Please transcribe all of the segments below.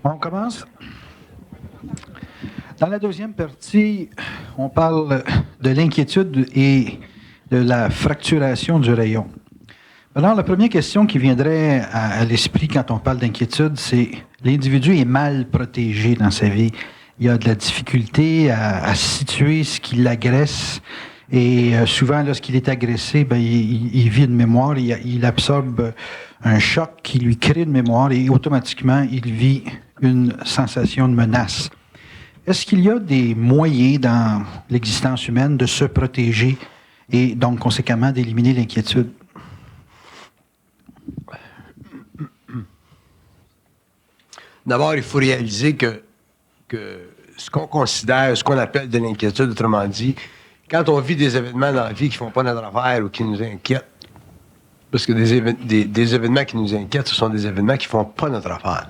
On commence. Dans la deuxième partie, on parle de l'inquiétude et de la fracturation du rayon. Alors, la première question qui viendrait à l'esprit quand on parle d'inquiétude, c'est l'individu est mal protégé dans sa vie. Il y a de la difficulté à situer ce qui l'agresse. Et souvent, lorsqu'il est agressé, il vit une mémoire, il absorbe un choc qui lui crée une mémoire et automatiquement, il vit une sensation de menace. Est-ce qu'il y a des moyens dans l'existence humaine de se protéger et donc, conséquemment, d'éliminer l'inquiétude? D'abord, il faut réaliser que ce qu'on considère, ce qu'on appelle de l'inquiétude, autrement dit, quand on vit des événements dans la vie qui ne font pas notre affaire ou qui nous inquiètent, parce que des événements qui nous inquiètent, ce sont des événements qui ne font pas notre affaire.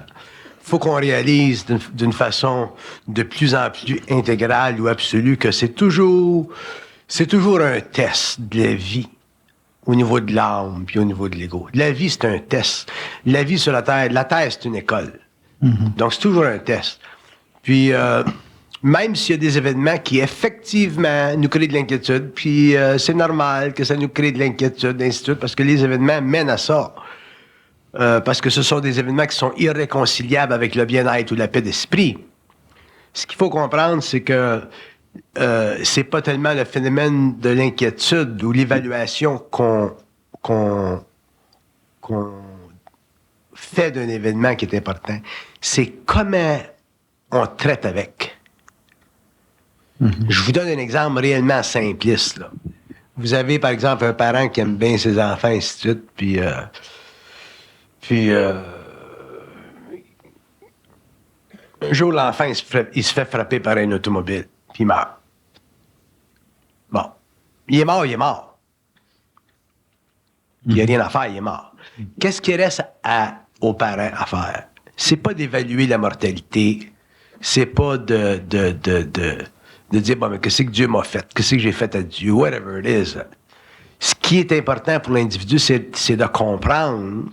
Il faut qu'on réalise d'une façon de plus en plus intégrale ou absolue que c'est toujours un test de la vie au niveau de l'âme puis au niveau de l'ego. La vie, c'est un test. La vie sur la Terre, c'est une école. Mm-hmm. Donc, c'est toujours un test. Puis, même s'il y a des événements qui, effectivement, nous créent de l'inquiétude, puis c'est normal que ça nous crée de l'inquiétude, ainsi de suite, parce que les événements mènent à ça. Parce que ce sont des événements qui sont irréconciliables avec le bien-être ou la paix d'esprit. Ce qu'il faut comprendre, c'est que c'est pas tellement le phénomène de l'inquiétude ou l'évaluation qu'on fait d'un événement qui est important. C'est comment on traite avec. Mm-hmm. Je vous donne un exemple réellement simpliste, là. Vous avez, par exemple, un parent qui aime bien ses enfants, ainsi de suite, puis un jour, l'enfant, il se fait frapper par un automobile, puis il meurt. Bon. Il est mort. Il n'y a rien à faire, il est mort. Qu'est-ce qui reste aux parents à faire? C'est pas d'évaluer la mortalité, c'est pas de dire, bon, mais qu'est-ce que Dieu m'a fait? Qu'est-ce que j'ai fait à Dieu? Whatever it is. Ce qui est important pour l'individu, c'est de comprendre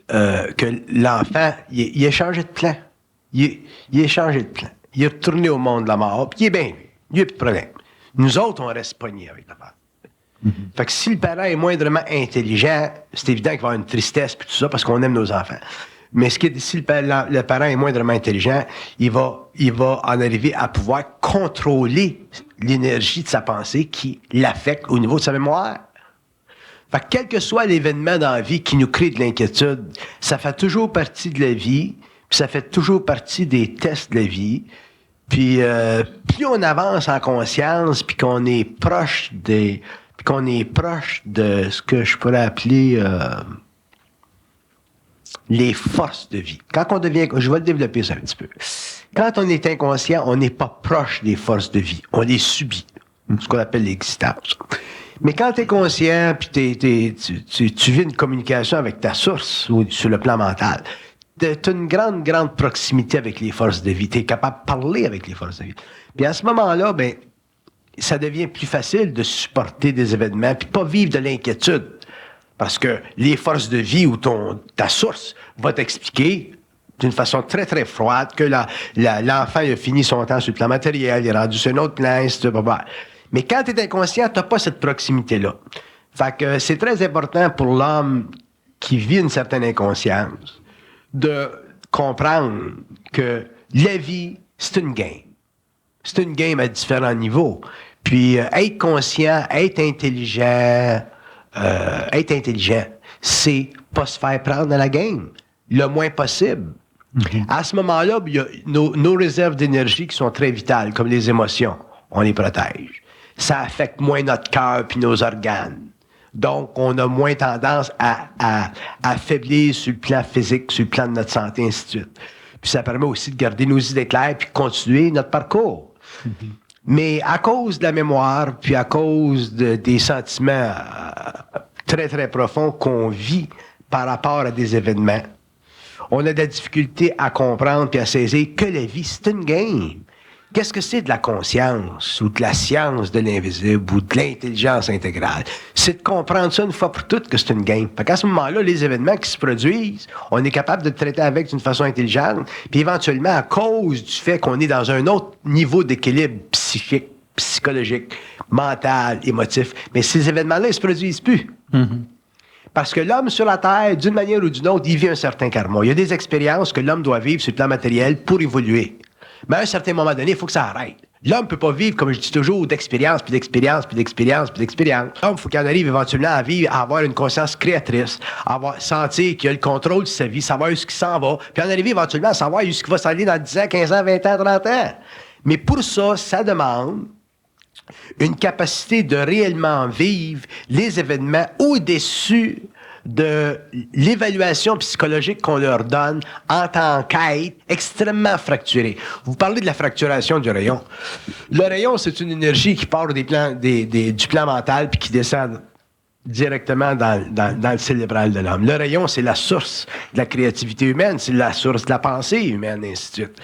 que l'enfant, il a changé de plan. Il a changé de plan. Il est retourné au monde de la mort, puis il est bien lui. Il n'y a plus de problème. Nous autres, on reste pognés avec la part. Mm-hmm. Fait que si le parent est moindrement intelligent, c'est évident qu'il va y avoir une tristesse puis tout ça, parce qu'on aime nos enfants. Mais si le parent est moindrement intelligent, il va en arriver à pouvoir contrôler l'énergie de sa pensée qui l'affecte au niveau de sa mémoire. Fait que quel que soit l'événement dans la vie qui nous crée de l'inquiétude, ça fait toujours partie de la vie, puis ça fait toujours partie des tests de la vie. Puis plus on avance en conscience, puis qu'on est proche de ce que je pourrais appeler les forces de vie. Quand on devient, je vais le développer ça un petit peu. Quand on est inconscient, on n'est pas proche des forces de vie, on les subit, ce qu'on appelle l'existence. Mais quand tu es conscient, puis tu vis une communication avec ta source ou sur le plan mental, tu as une grande proximité avec les forces de vie. Tu es capable de parler avec les forces de vie. Puis à ce moment-là, ça devient plus facile de supporter des événements puis pas vivre de l'inquiétude. Parce que les forces de vie ou ta source va t'expliquer d'une façon très, très froide que l'enfant il a fini son temps sur le plan matériel, il est rendu sur un autre plan, etc. Mais quand tu es inconscient, tu n'as pas cette proximité-là. Fait que c'est très important pour l'homme qui vit une certaine inconscience de comprendre que la vie, c'est une game. C'est une game à différents niveaux. Puis être conscient, être intelligent, c'est pas se faire prendre dans la game le moins possible. Mm-hmm. À ce moment-là, il y a nos réserves d'énergie qui sont très vitales, comme les émotions. On les protège. Ça affecte moins notre cœur puis nos organes. Donc, on a moins tendance à affaiblir sur le plan physique, sur le plan de notre santé, ainsi de suite. Puis ça permet aussi de garder nos idées claires puis de continuer notre parcours. Mm-hmm. Mais à cause de la mémoire, puis à cause des sentiments très, très profonds qu'on vit par rapport à des événements, on a de la difficulté à comprendre puis à saisir que la vie, c'est une game. Qu'est-ce que c'est de la conscience ou de la science de l'invisible ou de l'intelligence intégrale? C'est de comprendre ça une fois pour toutes que c'est une game. Fait qu'à ce moment-là, les événements qui se produisent, on est capable de traiter avec d'une façon intelligente, puis éventuellement, à cause du fait qu'on est dans un autre niveau d'équilibre psychique, psychologique, mental, émotif, mais ces événements-là, ils se produisent plus. Parce que l'homme sur la Terre, d'une manière ou d'une autre, il vit un certain karma. Il y a des expériences que l'homme doit vivre sur le plan matériel pour évoluer. Mais à un certain moment donné, il faut que ça arrête. L'homme ne peut pas vivre, comme je dis toujours, d'expérience, puis d'expérience, puis d'expérience, puis d'expérience. L'homme, il faut qu'il en arrive éventuellement à vivre, à avoir une conscience créatrice, à sentir qu'il a le contrôle de sa vie, savoir où ce qui s'en va, puis en arriver éventuellement à savoir où ce qui va s'en aller dans 10 ans, 15 ans, 20 ans, 30 ans. Mais pour ça, ça demande une capacité de réellement vivre les événements au-dessus de l'évaluation psychologique qu'on leur donne en tant qu'être extrêmement fracturé. Vous parlez de la fracturation du rayon. Le rayon, c'est une énergie qui part du plan mental puis qui descend directement dans le cérébral de l'homme. Le rayon, c'est la source de la créativité humaine, c'est la source de la pensée humaine, et ainsi de suite.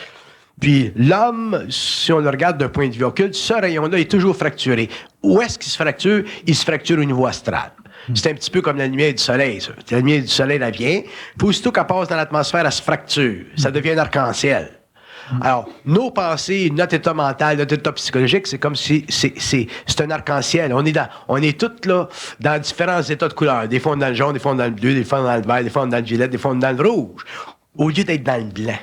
Puis l'homme, si on le regarde d'un point de vue occulte, ce rayon-là est toujours fracturé. Où est-ce qu'il se fracture? Il se fracture au niveau astral. C'est un petit peu comme la lumière du soleil, ça. La lumière du soleil, elle vient. Puis aussitôt qu'elle passe dans l'atmosphère, elle se fracture. Ça devient un arc-en-ciel. Alors, nos pensées, notre état mental, notre état psychologique, c'est comme si c'est un arc-en-ciel. On est tous là dans différents états de couleurs. Des fois, on est dans le jaune, des fois, on est dans le bleu, des fois, on est dans le vert, des fois, on est dans le violet, des fois, on est dans le rouge. Au lieu d'être dans le blanc.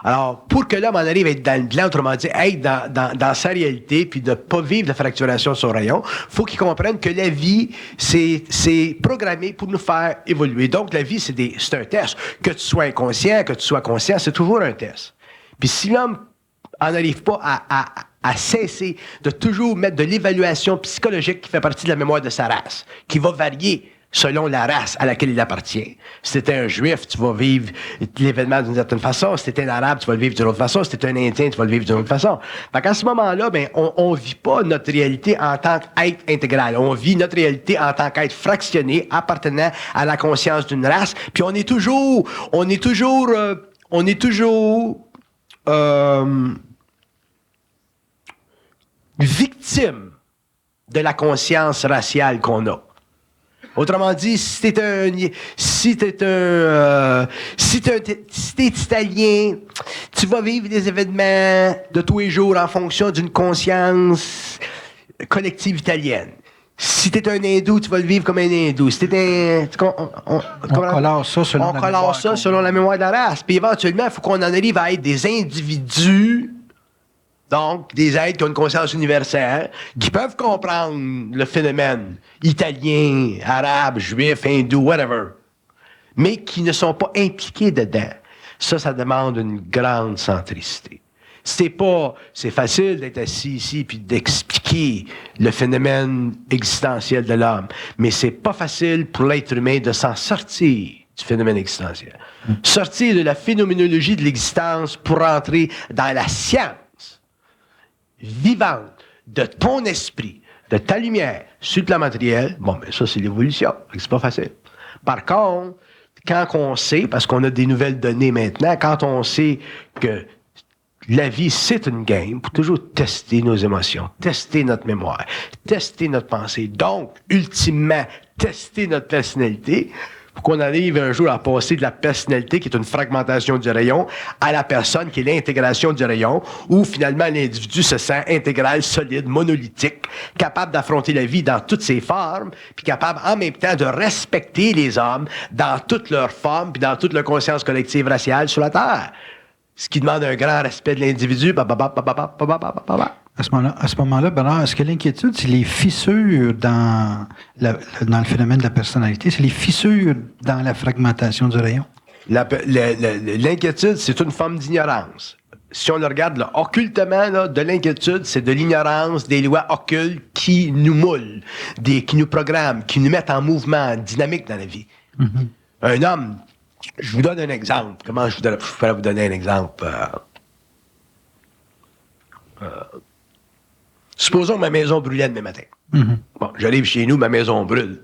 Alors, pour que l'homme en arrive à être dans le blanc, autrement dit, être dans sa réalité, puis de ne pas vivre de fracturation sur rayon, faut qu'il comprenne que la vie, c'est programmé pour nous faire évoluer. Donc, la vie, c'est un test. Que tu sois inconscient, que tu sois conscient, c'est toujours un test. Puis si l'homme en arrive pas à cesser de toujours mettre de l'évaluation psychologique qui fait partie de la mémoire de sa race, qui va varier selon la race à laquelle il appartient. Si t'es un juif, tu vas vivre l'événement d'une certaine façon. Si t'es un arabe, tu vas le vivre d'une autre façon. Si t'es un indien, tu vas le vivre d'une autre façon. Fait qu'à ce moment-là, ben, on vit pas notre réalité en tant qu'être intégral. On vit notre réalité en tant qu'être fractionné, appartenant à la conscience d'une race. Puis on est toujours victime de la conscience raciale qu'on a. Autrement dit, si t'es italien, tu vas vivre des événements de tous les jours en fonction d'une conscience collective italienne. Si t'es un hindou, tu vas le vivre comme un hindou. Si t'es on colore ça selon la mémoire de la race. Puis éventuellement, il faut qu'on en arrive à être des individus. Donc, des êtres qui ont une conscience universelle, qui peuvent comprendre le phénomène italien, arabe, juif, hindou, whatever, mais qui ne sont pas impliqués dedans. Ça demande une grande centricité. C'est facile d'être assis ici puis d'expliquer le phénomène existentiel de l'homme, mais c'est pas facile pour l'être humain de s'en sortir du phénomène existentiel. Sortir de la phénoménologie de l'existence pour entrer dans la science vivante de ton esprit, de ta lumière sur le plan matériel, bon, ben ça, c'est l'évolution. C'est pas facile. Par contre, quand on sait, parce qu'on a des nouvelles données maintenant, quand on sait que la vie, c'est une game pour toujours tester nos émotions, tester notre mémoire, tester notre pensée, donc, ultimement, tester notre personnalité, pour qu'on arrive un jour à passer de la personnalité, qui est une fragmentation du rayon, à la personne, qui est l'intégration du rayon, où finalement l'individu se sent intégral, solide, monolithique, capable d'affronter la vie dans toutes ses formes, puis capable en même temps de respecter les hommes dans toutes leurs formes, puis dans toute leur conscience collective raciale sur la Terre. Ce qui demande un grand respect de l'individu. À ce moment-là, Bernard, est-ce que l'inquiétude, c'est les fissures dans le phénomène de la personnalité, c'est les fissures dans la fragmentation du rayon? L'inquiétude, c'est une forme d'ignorance. Si on le regarde là, occultement, là, de l'inquiétude, c'est de l'ignorance des lois occultes qui nous moulent, qui nous programment, qui nous mettent en mouvement, en dynamique dans la vie. Mm-hmm. Un homme, je vous donne un exemple. Comment je pourrais vous donner un exemple? Supposons que ma maison brûlait demain matin. Mm-hmm. Bon, j'arrive chez nous, ma maison brûle.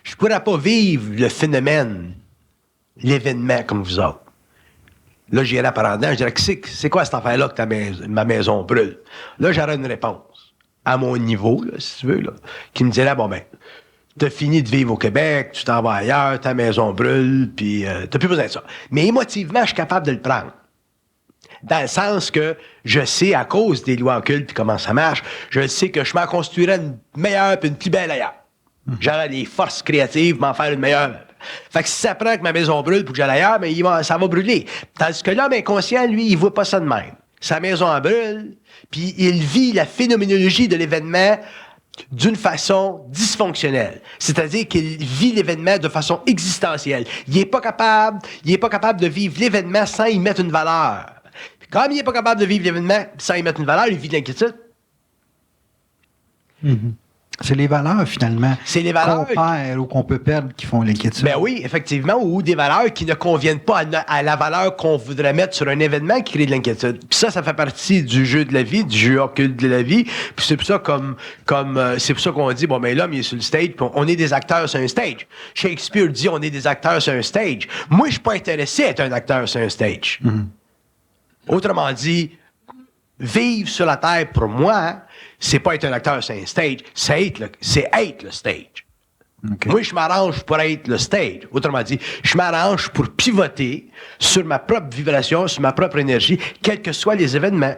Je ne pourrais pas vivre le phénomène, l'événement comme vous autres. Là, j'irais par en dedans, je dirais, c'est quoi cette affaire-là que ma maison brûle? Là, j'aurais une réponse à mon niveau, là, si tu veux, là, qui me dirait, bon, ben, t'as fini de vivre au Québec, tu t'en vas ailleurs, ta maison brûle, puis t'as plus besoin de ça. Mais émotivement, je suis capable de le prendre. Dans le sens que je sais, à cause des lois occultes puis comment ça marche, je sais que je m'en construirais une meilleure puis une plus belle ailleurs. J'aurais les forces créatives m'en faire une meilleure. Fait que si ça prend que ma maison brûle pour que j'aille ailleurs, mais ça va brûler. Tandis que l'homme inconscient, lui, il voit pas ça de même. Sa maison en brûle, puis il vit la phénoménologie de l'événement d'une façon dysfonctionnelle. C'est-à-dire qu'il vit l'événement de façon existentielle. Il est pas capable de vivre l'événement sans y mettre une valeur. Puis comme il est pas capable de vivre l'événement sans y mettre une valeur, il vit de l'inquiétude. Mm-hmm. C'est les valeurs, finalement, c'est les valeurs qu'on perd ou qu'on peut perdre qui font l'inquiétude. Ben oui, effectivement, ou des valeurs qui ne conviennent pas à la valeur qu'on voudrait mettre sur un événement qui crée de l'inquiétude. Puis ça fait partie du jeu de la vie, du jeu occulte de la vie. Puis c'est pour ça c'est pour ça qu'on dit, bon, ben l'homme, il est sur le stage, puis on est des acteurs sur un stage. Shakespeare dit, on est des acteurs sur un stage. Moi, je suis pas intéressé à être un acteur sur un stage. Mm-hmm. Autrement dit, vivre sur la terre, pour moi, c'est pas être un acteur sur un stage, c'est être le stage. Okay. Moi, je m'arrange pour être le stage. Autrement dit, je m'arrange pour pivoter sur ma propre vibration, sur ma propre énergie, quels que soient les événements.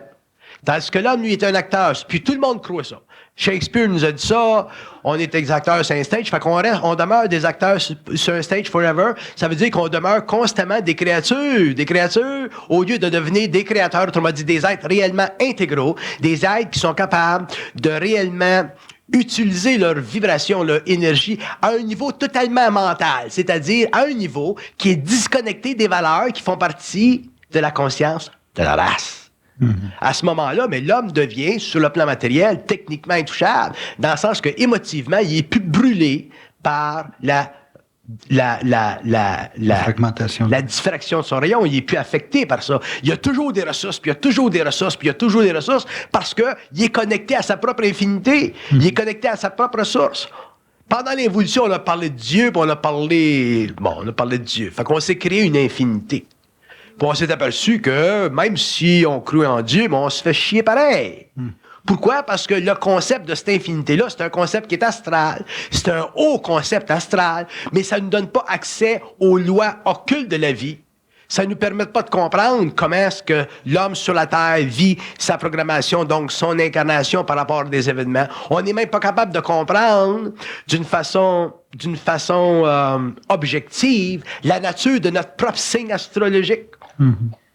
Tandis que l'homme, lui, est un acteur. Puis tout le monde croit ça. Shakespeare nous a dit ça. On est des acteurs sur un stage. Fait on demeure des acteurs sur un stage forever. Ça veut dire qu'on demeure constamment des créatures. Des créatures, au lieu de devenir des créateurs, autrement dit, des êtres réellement intégraux. Des êtres qui sont capables de réellement utiliser leur vibration, leur énergie à un niveau totalement mental. C'est-à-dire à un niveau qui est disconnecté des valeurs qui font partie de la conscience de la race. Mm-hmm. À ce moment-là, mais l'homme devient, sur le plan matériel, techniquement intouchable, dans le sens que émotivement, il est plus brûlé par la fragmentation. La diffraction de son rayon. Il est plus affecté par ça. Il y a toujours des ressources, puis il y a toujours des ressources, puis il y a toujours des ressources, parce que il est connecté à sa propre infinité. Mm-hmm. Il est connecté à sa propre ressource. Pendant l'évolution, on a parlé de Dieu, puis on a parlé de Dieu. Fait qu'on s'est créé une infinité. Puis on s'est aperçu que même si on croit en Dieu, on se fait chier pareil. Pourquoi? Parce que le concept de cette infinité-là, c'est un concept qui est astral. C'est un haut concept astral, mais ça ne nous donne pas accès aux lois occultes de la vie. Ça ne nous permet pas de comprendre comment est-ce que l'homme sur la Terre vit sa programmation, donc son incarnation par rapport à des événements. On n'est même pas capable de comprendre d'une façon objective la nature de notre propre signe astrologique. Mm-hmm.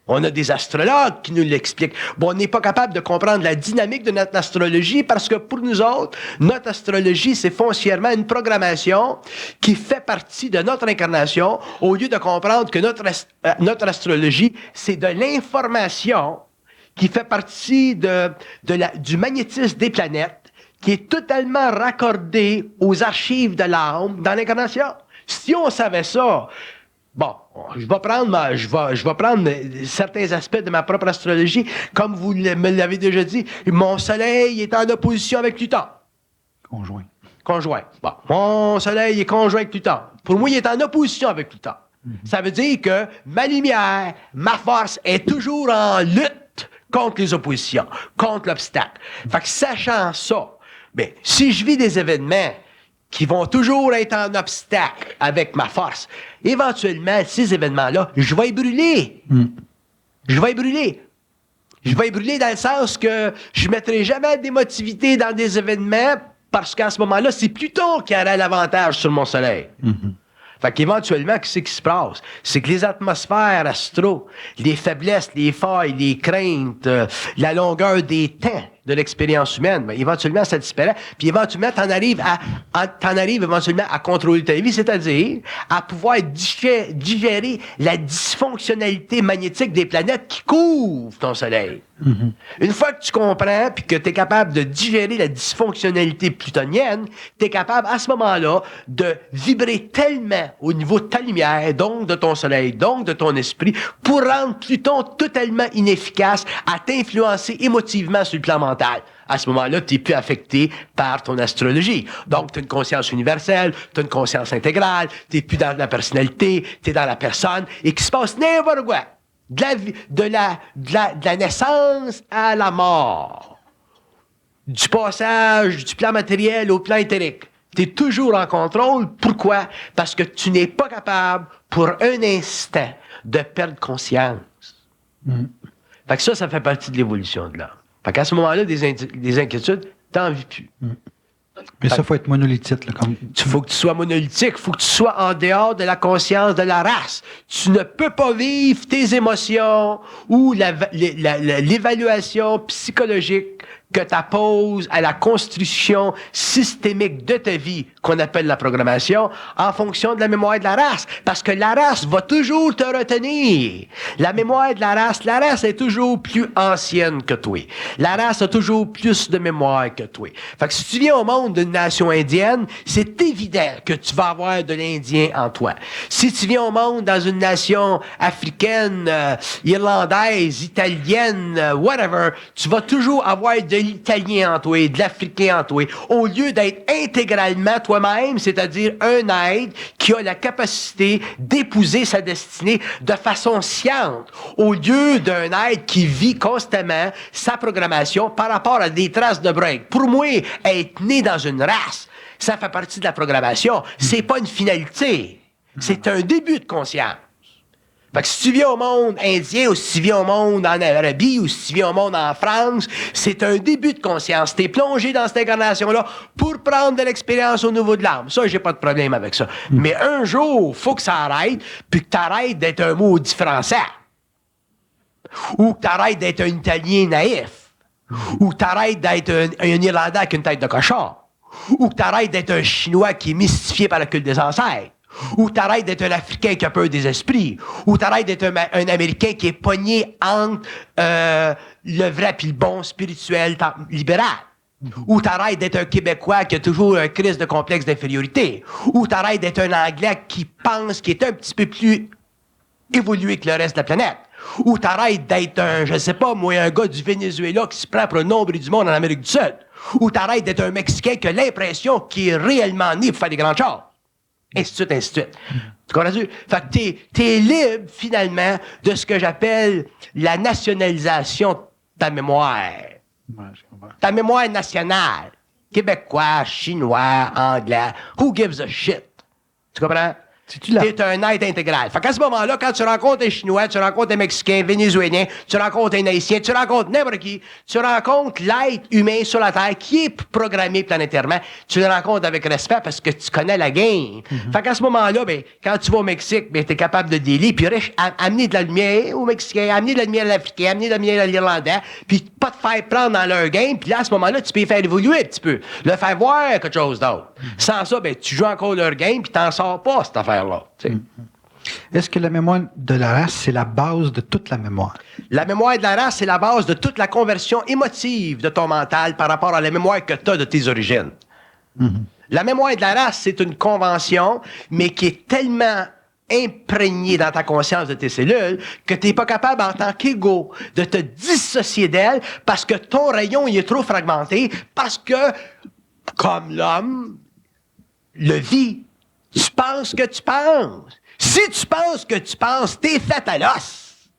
On a des astrologues qui nous l'expliquent. Bon, on n'est pas capable de comprendre la dynamique de notre astrologie parce que pour nous autres, notre astrologie, c'est foncièrement une programmation qui fait partie de notre incarnation au lieu de comprendre que notre astrologie, c'est de l'information qui fait partie du magnétisme des planètes qui est totalement raccordée aux archives de l'âme dans l'incarnation. Si on savait ça, bon, je vais prendre certains aspects de ma propre astrologie. Comme vous me l'avez déjà dit, mon soleil est en opposition avec Pluton. Conjoint. Bon, mon soleil est conjoint avec Pluton. Pour moi, il est en opposition avec Pluton. Mm-hmm. Ça veut dire que ma lumière, ma force est toujours en lutte contre les oppositions, contre l'obstacle. Fait que sachant ça, ben, si je vis des événements qui vont toujours être en obstacle avec ma force, éventuellement, ces événements-là, je vais y brûler. Mm. Je vais y brûler. Je vais y brûler dans le sens que je ne mettrai jamais d'émotivité dans des événements parce qu'à ce moment-là, c'est Pluton qui aura l'avantage sur mon soleil. Mm-hmm. Fait qu'éventuellement, qu'est-ce qui se passe? C'est que les atmosphères astro, les faiblesses, les failles, les craintes, la longueur des temps de l'expérience humaine, ben, éventuellement, ça disparaît. Puis éventuellement, t'en arrives éventuellement à contrôler ta vie, c'est-à-dire à pouvoir digérer la dysfonctionnalité magnétique des planètes qui couvrent ton soleil. Mm-hmm. Une fois que tu comprends puis que tu es capable de digérer la dysfonctionnalité plutonienne, tu es capable à ce moment-là de vibrer tellement au niveau de ta lumière, donc de ton soleil, donc de ton esprit, pour rendre Pluton totalement inefficace à t'influencer émotivement sur le plan mental. À ce moment-là, tu n'es plus affecté par ton astrologie. Donc, tu as une conscience universelle, tu as une conscience intégrale, tu n'es plus dans la personnalité, tu es dans la personne, et qu'il se passe n'importe quoi. de la naissance à la mort, du passage du plan matériel au plan éthérique. Tu es toujours en contrôle. Pourquoi? Parce que tu n'es pas capable, pour un instant, de perdre conscience. Fait que ça fait partie de l'évolution de l'âme. Fait qu'à ce moment-là, des inquiétudes, t'en vis plus. Mais ça, il faut être monolithique. Là, comme... Il faut que tu sois monolithique, il faut que tu sois en dehors de la conscience de la race. Tu ne peux pas vivre tes émotions ou l'évaluation psychologique que tu apposes à la construction systémique de ta vie, qu'on appelle la programmation, en fonction de la mémoire de la race. Parce que la race va toujours te retenir. La mémoire de la race est toujours plus ancienne que toi. La race a toujours plus de mémoire que toi. Fait que si tu viens au monde d'une nation indienne, c'est évident que tu vas avoir de l'Indien en toi. Si tu viens au monde dans une nation africaine, irlandaise, italienne, whatever, tu vas toujours avoir de l'Italien en toi, de l'Africain en toi, au lieu d'être intégralement toi-même, c'est-à-dire un être qui a la capacité d'épouser sa destinée de façon sciente, au lieu d'un être qui vit constamment sa programmation par rapport à des traces de break. Pour moi, être né dans une race, ça fait partie de la programmation. C'est pas une finalité. C'est un début de conscience. Fait que si tu viens au monde indien, ou si tu viens au monde en Arabie, ou si tu viens au monde en France, c'est un début de conscience. T'es plongé dans cette incarnation-là pour prendre de l'expérience au niveau de l'âme. Ça, j'ai pas de problème avec ça. Mais un jour, faut que ça arrête, puis que t'arrêtes d'être un maudit français. Ou que t'arrêtes d'être un Italien naïf. Ou que t'arrêtes d'être un Irlandais avec une tête de cochon. Ou que t'arrêtes d'être un Chinois qui est mystifié par le culte des ancêtres. Ou t'arrêtes d'être un Africain qui a peur des esprits. Ou t'arrêtes d'être un Américain qui est pogné entre le vrai et le bon spirituel libéral. Ou t'arrêtes d'être un Québécois qui a toujours un crise de complexe d'infériorité. Ou t'arrêtes d'être un Anglais qui pense qu'il est un petit peu plus évolué que le reste de la planète. Ou t'arrêtes d'être un, je sais pas, moi, un gars du Venezuela qui se prend pour un nombre du monde en Amérique du Sud. Ou t'arrêtes d'être un Mexicain qui a l'impression qu'il est réellement né pour faire des grandes choses. Ainsi de suite, ainsi de suite. Tu comprends-tu? Fait que t'es libre, finalement, de ce que j'appelle la nationalisation de ta mémoire. Ouais, je comprends. Ta mémoire nationale. Québécois, chinois, anglais. Who gives a shit? Tu comprends? T'es un être intégral. Fait qu'à ce moment-là, quand tu rencontres un Chinois, tu rencontres un Mexicain, un Vénézuélien, tu rencontres un Haïtien, tu rencontres n'importe qui, tu rencontres l'être humain sur la Terre qui est programmé planétairement, tu le rencontres avec respect parce que tu connais la game. Fait qu'à ce moment-là, ben, quand tu vas au Mexique, ben, t'es capable de dealer, puis amener de la lumière aux Mexicains, amener de la lumière à l'Africain, amener de la lumière à l'Irlandais, puis pas te faire prendre dans leur game, puis là, à ce moment-là, tu peux les faire évoluer un petit peu, le faire voir quelque chose d'autre. Sans ça, ben, tu joues encore leur game, puis t'en sors pas, cette affaire-là. Est-ce que la mémoire de la race, c'est la base de toute la mémoire? La mémoire de la race, c'est la base de toute la conversion émotive de ton mental par rapport à la mémoire que tu as de tes origines. La mémoire de la race, c'est une convention, mais qui est tellement imprégnée dans ta conscience de tes cellules que tu n'es pas capable, en tant qu'ego, de te dissocier d'elle parce que ton rayon il est trop fragmenté, parce que, comme l'homme le vit, tu penses que tu penses. Si tu penses que tu penses, t'es fait à l'os.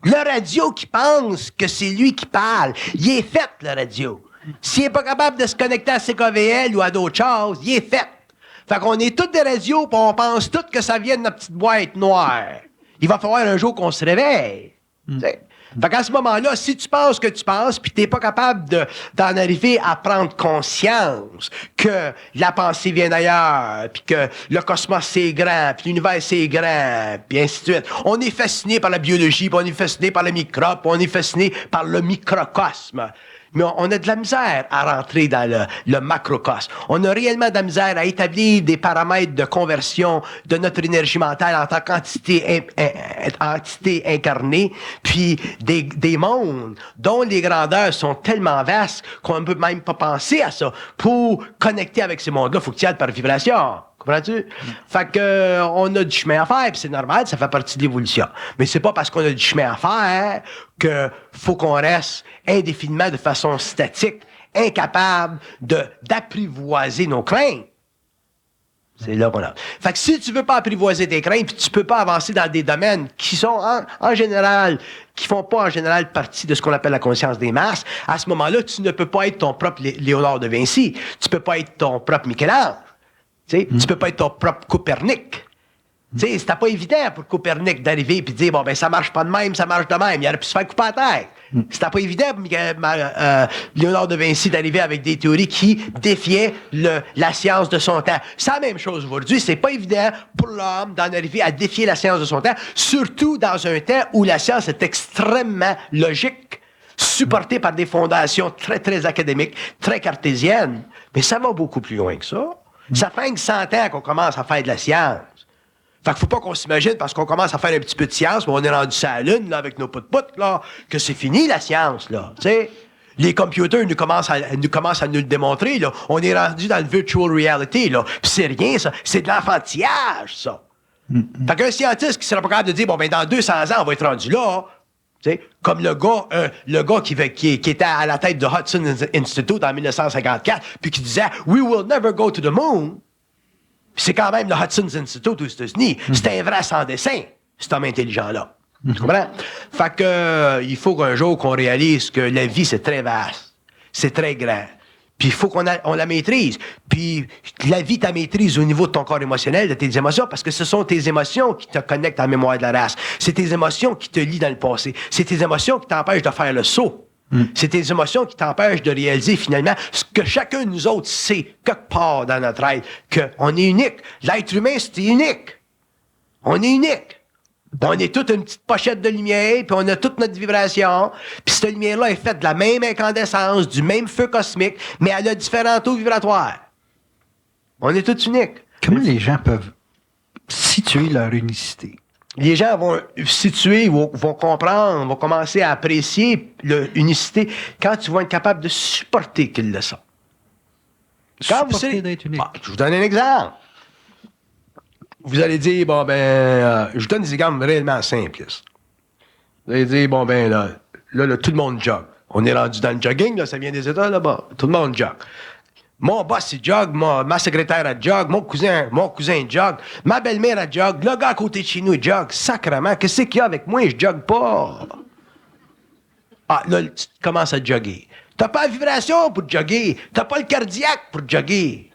Le radio qui pense que c'est lui qui parle, il est fait, le radio. S'il n'est pas capable de se connecter à CKVL ou à d'autres choses, il est fait. Fait qu'on est tous des radios, puis on pense tous que ça vient de notre petite boîte noire. Il va falloir un jour qu'on se réveille. Fait qu'à ce moment-là, si tu penses que tu penses, puis t'es pas capable d'en arriver à prendre conscience que la pensée vient d'ailleurs, puis que le cosmos c'est grand, puis l'univers c'est grand, puis ainsi de suite. On est fasciné par la biologie, puis on est fasciné par le microbe, puis on est fasciné par le microcosme. Mais on a de la misère à rentrer dans le macrocosme. On a réellement de la misère à établir des paramètres de conversion de notre énergie mentale en tant qu'entité entité incarnée, puis des mondes dont les grandeurs sont tellement vastes qu'on ne peut même pas penser à ça. Pour connecter avec ces mondes-là, il faut que tu y ailles par vibration. Comprends-tu? Fait que, on a du chemin à faire, puis c'est normal, ça fait partie de l'évolution. Mais c'est pas parce qu'on a du chemin à faire que faut qu'on reste indéfiniment de façon statique, incapable d'apprivoiser nos craintes. C'est là qu'on a. Fait que si tu veux pas apprivoiser tes craintes, puis tu peux pas avancer dans des domaines qui sont en général, qui font pas en général partie de ce qu'on appelle la conscience des masses, à ce moment-là, tu ne peux pas être ton propre Léonard de Vinci. Tu peux pas être ton propre Michel-Ange. Tu peux pas être ton propre Copernic. Tu sais, c'était pas évident pour Copernic d'arriver et de dire, bon, ben, ça marche pas de même, ça marche de même. Il aurait pu se faire couper la tête. C'était pas évident pour Léonard de Vinci d'arriver avec des théories qui défiaient la science de son temps. C'est la même chose aujourd'hui. C'est pas évident pour l'homme d'en arriver à défier la science de son temps, surtout dans un temps où la science est extrêmement logique, supportée par des fondations très, très académiques, très cartésiennes. Mais ça va beaucoup plus loin que ça. Ça fait 100 ans qu'on commence à faire de la science. Fait qu'il faut pas qu'on s'imagine, parce qu'on commence à faire un petit peu de science, mais on est rendu sur la Lune, là, avec nos pout-pout, là, que c'est fini, la science, là, tu sais. Les computers nous commencent à nous le démontrer, là. On est rendu dans le virtual reality, là. Pis c'est rien, ça. C'est de l'enfantillage, ça. Fait qu'un scientiste qui serait pas capable de dire, bon, ben, dans 200 ans, on va être rendu là, tu sais, comme le gars qui était à la tête de Hudson Institute en 1954, puis qui disait, we will never go to the moon. C'est quand même le Hudson Institute aux États-Unis. C'est un vrai sans dessin, cet homme intelligent-là. Tu comprends? Fait que, il faut qu'un jour qu'on réalise que la vie, c'est très vaste. C'est très grand. Puis il faut qu'on la maîtrise. Puis la vie, tu la maîtrise au niveau de ton corps émotionnel, de tes émotions, parce que ce sont tes émotions qui te connectent à la mémoire de la race. C'est tes émotions qui te lient dans le passé. C'est tes émotions qui t'empêchent de faire le saut. C'est tes émotions qui t'empêchent de réaliser finalement ce que chacun de nous autres sait quelque part dans notre être, qu'on est unique. L'être humain, c'est unique. On est unique. On est toute une petite pochette de lumière, puis on a toute notre vibration, puis cette lumière-là est faite de la même incandescence, du même feu cosmique, mais elle a différents taux vibratoires. On est tous uniques. Comment les gens peuvent situer leur unicité? Les gens vont situer, vont comprendre, vont commencer à apprécier l'unicité quand ils vont être capables de supporter qu'ils le sont. Supporter d'être unique. Je vous donne un exemple. Vous allez dire, bon, ben, je vous donne des exemples réellement simples. Vous allez dire, bon, ben, là, tout le monde jogue. On est rendu dans le jogging, là, ça vient des États, là-bas. Tout le monde jogue. Mon boss, il jogue, ma secrétaire, elle jogue, mon cousin jogue, ma belle-mère, elle jogue, le gars à côté de chez nous, il jogue. Sacrement, qu'est-ce qu'il y a avec moi? Je jogue pas. Ah, là, tu commences à jogger. T'as pas la vibration pour jogger. T'as pas le cardiaque pour jogger.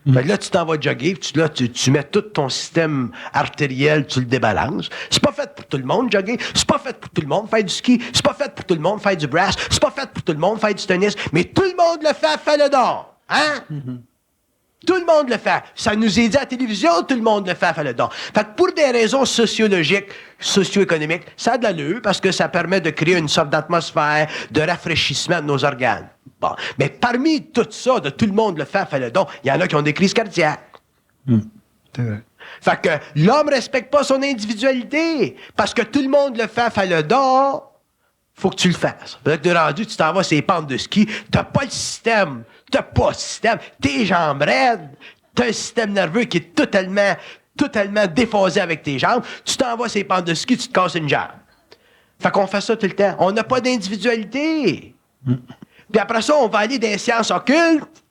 Ben là, tu t'en vas jogger, tu mets tout ton système artériel, tu le débalances. C'est pas fait pour tout le monde, jogger. C'est pas fait pour tout le monde, faire du ski. C'est pas fait pour tout le monde, faire du brass. C'est pas fait pour tout le monde, faire du tennis. Mais tout le monde le fait, fais-le donc. Hein? Tout le monde le fait. Ça nous est dit à la télévision, tout le monde le fait, fais-le donc. Fait que pour des raisons sociologiques, socio-économiques, ça a de l'allure parce que ça permet de créer une sorte d'atmosphère de rafraîchissement de nos organes. Bon. Mais parmi tout ça, de tout le monde le fait, fais-le donc, il y en a qui ont des crises cardiaques. C'est vrai. Fait que l'homme respecte pas son individualité. Parce que tout le monde le fait, fais-le donc. Faut que tu le fasses. Peut-être que de rendu, tu t'en vas sur les pentes de ski, t'as pas le système. T'as pas le système. Tes jambes raides. T'as un système nerveux qui est totalement déphasé avec tes jambes. Tu t'en vas sur les pentes de ski, tu te casses une jambe. Fait qu'on fait ça tout le temps. On n'a pas d'individualité. Puis après ça, on va aller dans les sciences occultes.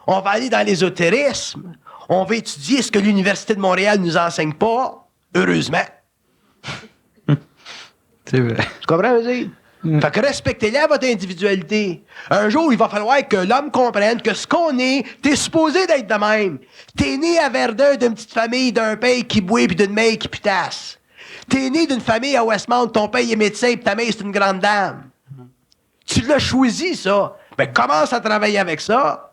On va aller dans l'ésotérisme. On va étudier ce que l'Université de Montréal nous enseigne pas. Heureusement. C'est vrai. Tu comprends, dire? Fait que respectez-la, votre individualité. Un jour, il va falloir que l'homme comprenne que ce qu'on est, t'es supposé d'être de même. T'es né à Verdun d'une petite famille d'un père qui boit puis d'une mère qui putasse. T'es né d'une famille à Westmount, ton père est médecin puis ta mère c'est une grande dame. Tu l'as choisi, ça. Ben, commence à travailler avec ça.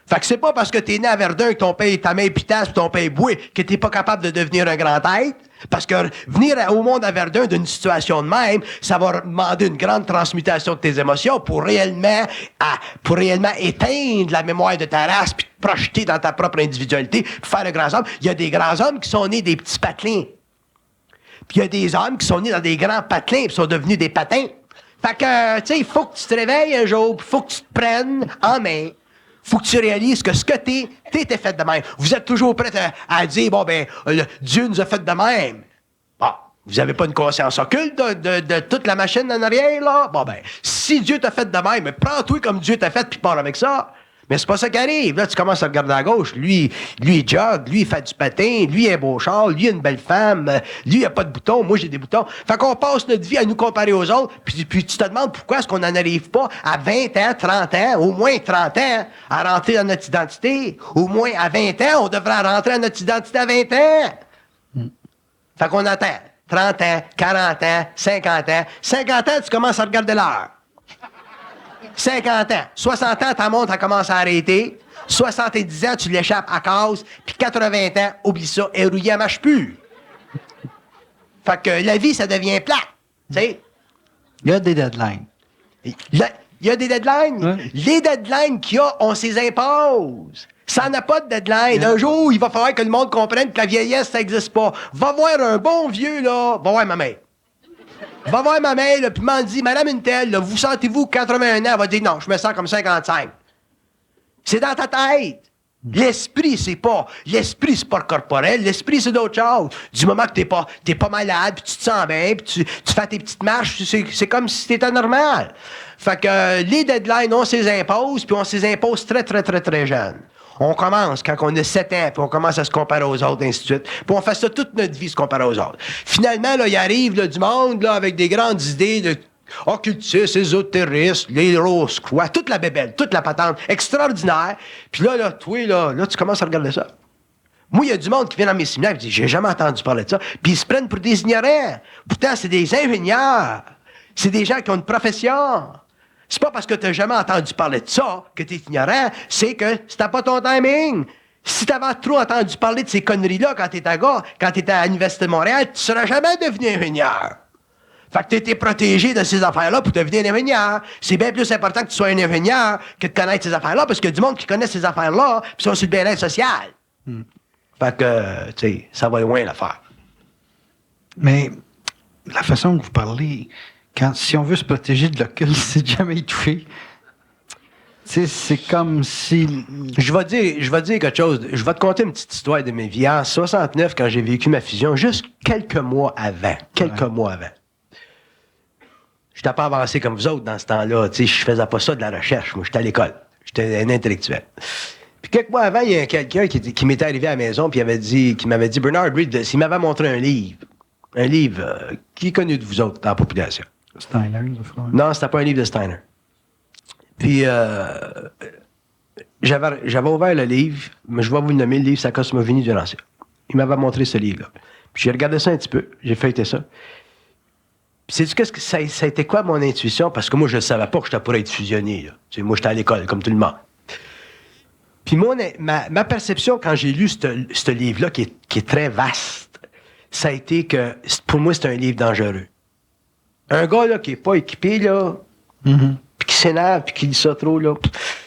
Fait que c'est pas parce que t'es né à Verdun que ton père est ta mère pitasse pis ton père boit que t'es pas capable de devenir un grand être. Parce que venir au monde à Verdun d'une situation de même, ça va demander une grande transmutation de tes émotions pour réellement éteindre la mémoire de ta race puis te projeter dans ta propre individualité puis faire un grand homme. Il y a des grands hommes qui sont nés des petits patelins. Puis il y a des hommes qui sont nés dans des grands patelins puis sont devenus des patins. Fait que, tu sais, il faut que tu te réveilles un jour, il faut que tu te prennes en main. Faut que tu réalises que ce que t'es fait de même. Vous êtes toujours prêt à dire, bon, ben, Dieu nous a fait de même. Bon, vous avez pas une conscience occulte de toute la machine en arrière, là? Bon, ben, si Dieu t'a fait de même, prends-toi comme Dieu t'a fait, puis pars avec ça. Mais c'est pas ça qui arrive. Là, tu commences à regarder à gauche. Lui, il jogue. Lui, il fait du patin. Lui, il a un beau char. Lui, il a une belle femme. Lui, il a pas de boutons. Moi, j'ai des boutons. Fait qu'on passe notre vie à nous comparer aux autres. Puis tu te demandes pourquoi est-ce qu'on n'en arrive pas à 20 ans, 30 ans, au moins 30 ans, à rentrer dans notre identité. Au moins à 20 ans, on devrait rentrer dans notre identité à 20 ans. Fait qu'on attend 30 ans, 40 ans, 50 ans. 50 ans, tu commences à regarder l'heure. 50 ans. 60 ans, ta montre, elle commence à arrêter. 70 ans, tu l'échappes à cause. Puis 80 ans, oublie ça, elle rouillée, elle marche plus. Fait que la vie, ça devient plate. Tu sais? Il y a des deadlines. Il y a des deadlines. Ouais. Les deadlines qu'il y a, on s'y impose. Ça n'a pas de deadline. Yeah. Un jour, il va falloir que le monde comprenne que la vieillesse, ça n'existe pas. Va voir un bon vieux, là. Va voir ma mère. Va voir ma mère, là, puis m'en dit, Madame Untel, là, vous sentez-vous 81 ans? Elle va dire, non, je me sens comme 55. C'est dans ta tête. L'esprit, c'est pas le corporel. L'esprit, c'est d'autre chose. Du moment que t'es pas malade, puis tu te sens bien, puis tu fais tes petites marches, c'est comme si t'étais normal. Fait que les deadlines, on s'y impose, puis on s'y impose très, très, très, très jeune. On commence quand on a 7 ans, puis on commence à se comparer aux autres, ainsi de suite. Puis on fait ça toute notre vie, se comparer aux autres. Finalement, là, il arrive là, du monde là, avec des grandes idées de occultistes, ésotéristes, les roses, quoi, toute la bébelle, toute la patente, extraordinaire. Puis là, toi, là, tu commences à regarder ça. Moi, il y a du monde qui vient dans mes séminaires et dit, j'ai jamais entendu parler de ça. Puis ils se prennent pour des ignorants. Pourtant, c'est des ingénieurs. C'est des gens qui ont une profession. C'est pas parce que tu n'as jamais entendu parler de ça que tu es ignorant, c'est que c'était pas ton timing. Si tu avais trop entendu parler de ces conneries-là quand tu étais à gars, quand tu étais à l'Université de Montréal, tu ne serais jamais devenu ingénieur. Fait que tu étais protégé de ces affaires-là pour devenir un ingénieur. C'est bien plus important que tu sois un ingénieur que de connaître ces affaires-là, parce qu'il y a du monde qui connaît ces affaires-là, puis sont sur le bien-être social. Fait que, tu sais, ça va loin l'affaire. Mais la façon que vous parlez, si on veut se protéger de l'occulte, c'est jamais touché. C'est comme si... Je vais dire quelque chose. Je vais te conter une petite histoire de mes vies. En 69, quand j'ai vécu ma fusion, juste quelques mois avant. Je n'étais pas avancé comme vous autres dans ce temps-là. Tu sais, je faisais pas ça de la recherche. Moi, j'étais à l'école. J'étais un intellectuel. Puis quelques mois avant, il y a quelqu'un qui m'était arrivé à la maison puis qui m'avait dit, Bernard Reed, il m'avait montré un livre qui est connu de vous autres dans la population. Steiner, je crois. Non, c'était pas un livre de Steiner. Puis, j'avais ouvert le livre, mais je vais vous le nommer, le livre, c'est la Cosmogonie de l'Ancien. Il m'avait montré ce livre-là. Puis j'ai regardé ça un petit peu, j'ai feuilleté ça. Puis sais-tu qu'est-ce que ça a été quoi mon intuition? Parce que moi, je ne savais pas que j'étais pour être fusionné. Là. Tu sais, moi, j'étais à l'école, comme tout le monde. Puis ma perception, quand j'ai lu ce livre-là, qui est très vaste, ça a été que, pour moi, c'est un livre dangereux. Un gars là, qui n'est pas équipé, là, puis qui s'énerve, puis qui lit ça trop, là,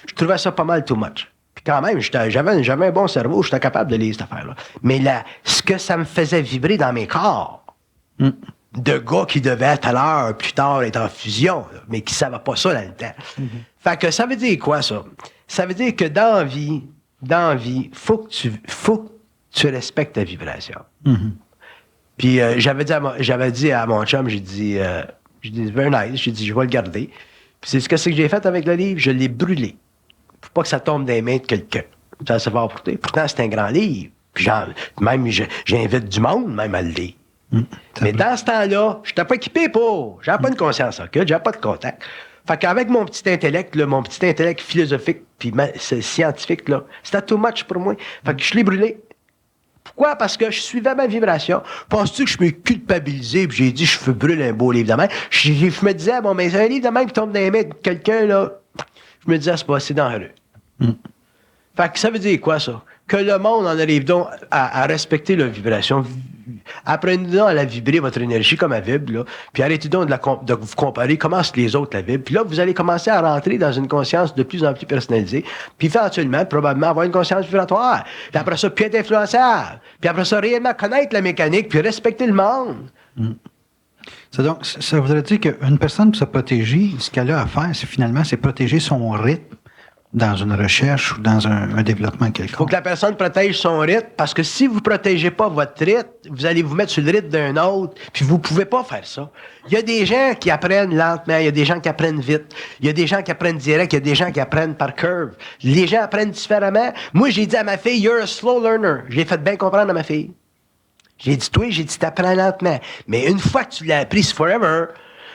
je trouvais ça pas mal too much. Puis quand même, j'avais un bon cerveau, j'étais capable de lire cette affaire-là. Mais ce que ça me faisait vibrer dans mes corps, de gars qui devaient à telle heure, plus tard, être en fusion, là, mais qui ne savaient pas ça dans le temps. Fait que ça veut dire quoi, ça? Ça veut dire que dans la vie, faut que tu respectes ta vibration. Puis j'avais dit à mon chum, j'ai dit, very nice, j'ai dit, je vais le garder. Puis c'est ce que j'ai fait avec le livre, je l'ai brûlé. Pour pas que ça tombe dans les mains de quelqu'un. Ça va porter. Pourtant, c'est un grand livre. Puis même, j'invite du monde, même à le lire. Mais dans ce temps-là, je n'étais pas équipé pour. J'avais pas une conscience occulte, j'avais pas de contact. Fait qu'avec mon petit intellect philosophique puis scientifique, là, c'était too much pour moi. Fait que je l'ai brûlé. Pourquoi? Parce que je suivais ma vibration. Penses-tu que je me culpabilisais puis j'ai dit je veux brûler un beau livre de main? Je me disais, bon, mais c'est un livre de main qui tombe dans les mains de quelqu'un, là. Je me disais, c'est pas assez dangereux. Fait que ça veut dire quoi, ça? Que le monde en arrive donc à respecter leur vibration. Apprenez donc à la vibrer, votre énergie, comme elle vibre, là. Puis arrêtez donc de vous comparer comment les autres la vibrent. Puis là, vous allez commencer à rentrer dans une conscience de plus en plus personnalisée. Puis éventuellement, probablement, avoir une conscience vibratoire. Puis après ça, puis être influençable. Puis après ça, réellement connaître la mécanique, puis respecter le monde. Donc, ça voudrait dire qu'une personne, pour se protéger, ce qu'elle a à faire, c'est protéger son rythme dans une recherche ou dans un développement Il faut quelconque. que la personne protège son rythme, parce que si vous ne protégez pas votre rythme, vous allez vous mettre sur le rythme d'un autre, puis vous ne pouvez pas faire ça. Il y a des gens qui apprennent lentement, il y a des gens qui apprennent vite, il y a des gens qui apprennent direct, il y a des gens qui apprennent par curve. Les gens apprennent différemment. Moi, j'ai dit à ma fille, you're a slow learner. J'ai fait bien comprendre à ma fille. J'ai dit, toi, t'apprends lentement. Mais une fois que tu l'as appris, c'est forever.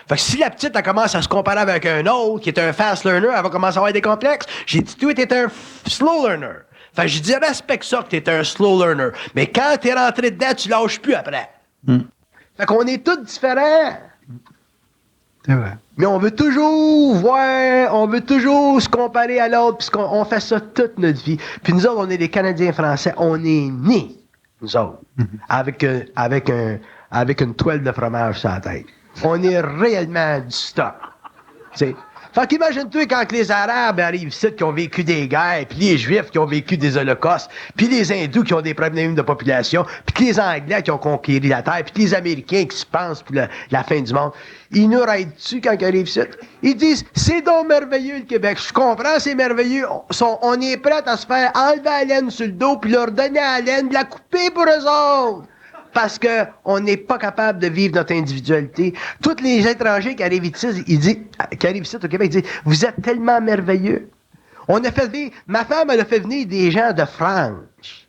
Fait que si la petite, elle commence à se comparer avec un autre qui est un fast learner, elle va commencer à avoir des complexes. J'ai dit, toi, t'es un slow learner. Fait que j'ai dit, respecte ça que t'es un slow learner. Mais quand t'es rentré dedans, tu lâches plus après. Fait qu'on est tous différents. C'est vrai. Mais on veut toujours voir, on veut toujours se comparer à l'autre, puisqu'on fait ça toute notre vie. Puis nous autres, on est des Canadiens français, on est nés, nous autres, avec une toile de fromage sur la tête. On est réellement du stock. T'sais. Fait qu'imagine-toi quand les Arabes arrivent ici, qui ont vécu des guerres, puis les Juifs qui ont vécu des holocaustes, puis les Hindous qui ont des problèmes de population, puis les Anglais qui ont conquis la Terre, puis les Américains qui se pensent pour la fin du monde. Ils nous raident-tu quand ils arrivent ici? Ils disent, c'est donc merveilleux le Québec. Je comprends, c'est merveilleux. On est prêts à se faire enlever la laine sur le dos, puis leur donner la laine, de la couper pour eux autres. Parce qu'on n'est pas capable de vivre notre individualité. Tous les étrangers qui arrivent ici, au Québec, ils disent, vous êtes tellement merveilleux. On a fait venir, ma femme, elle a fait venir des gens de France.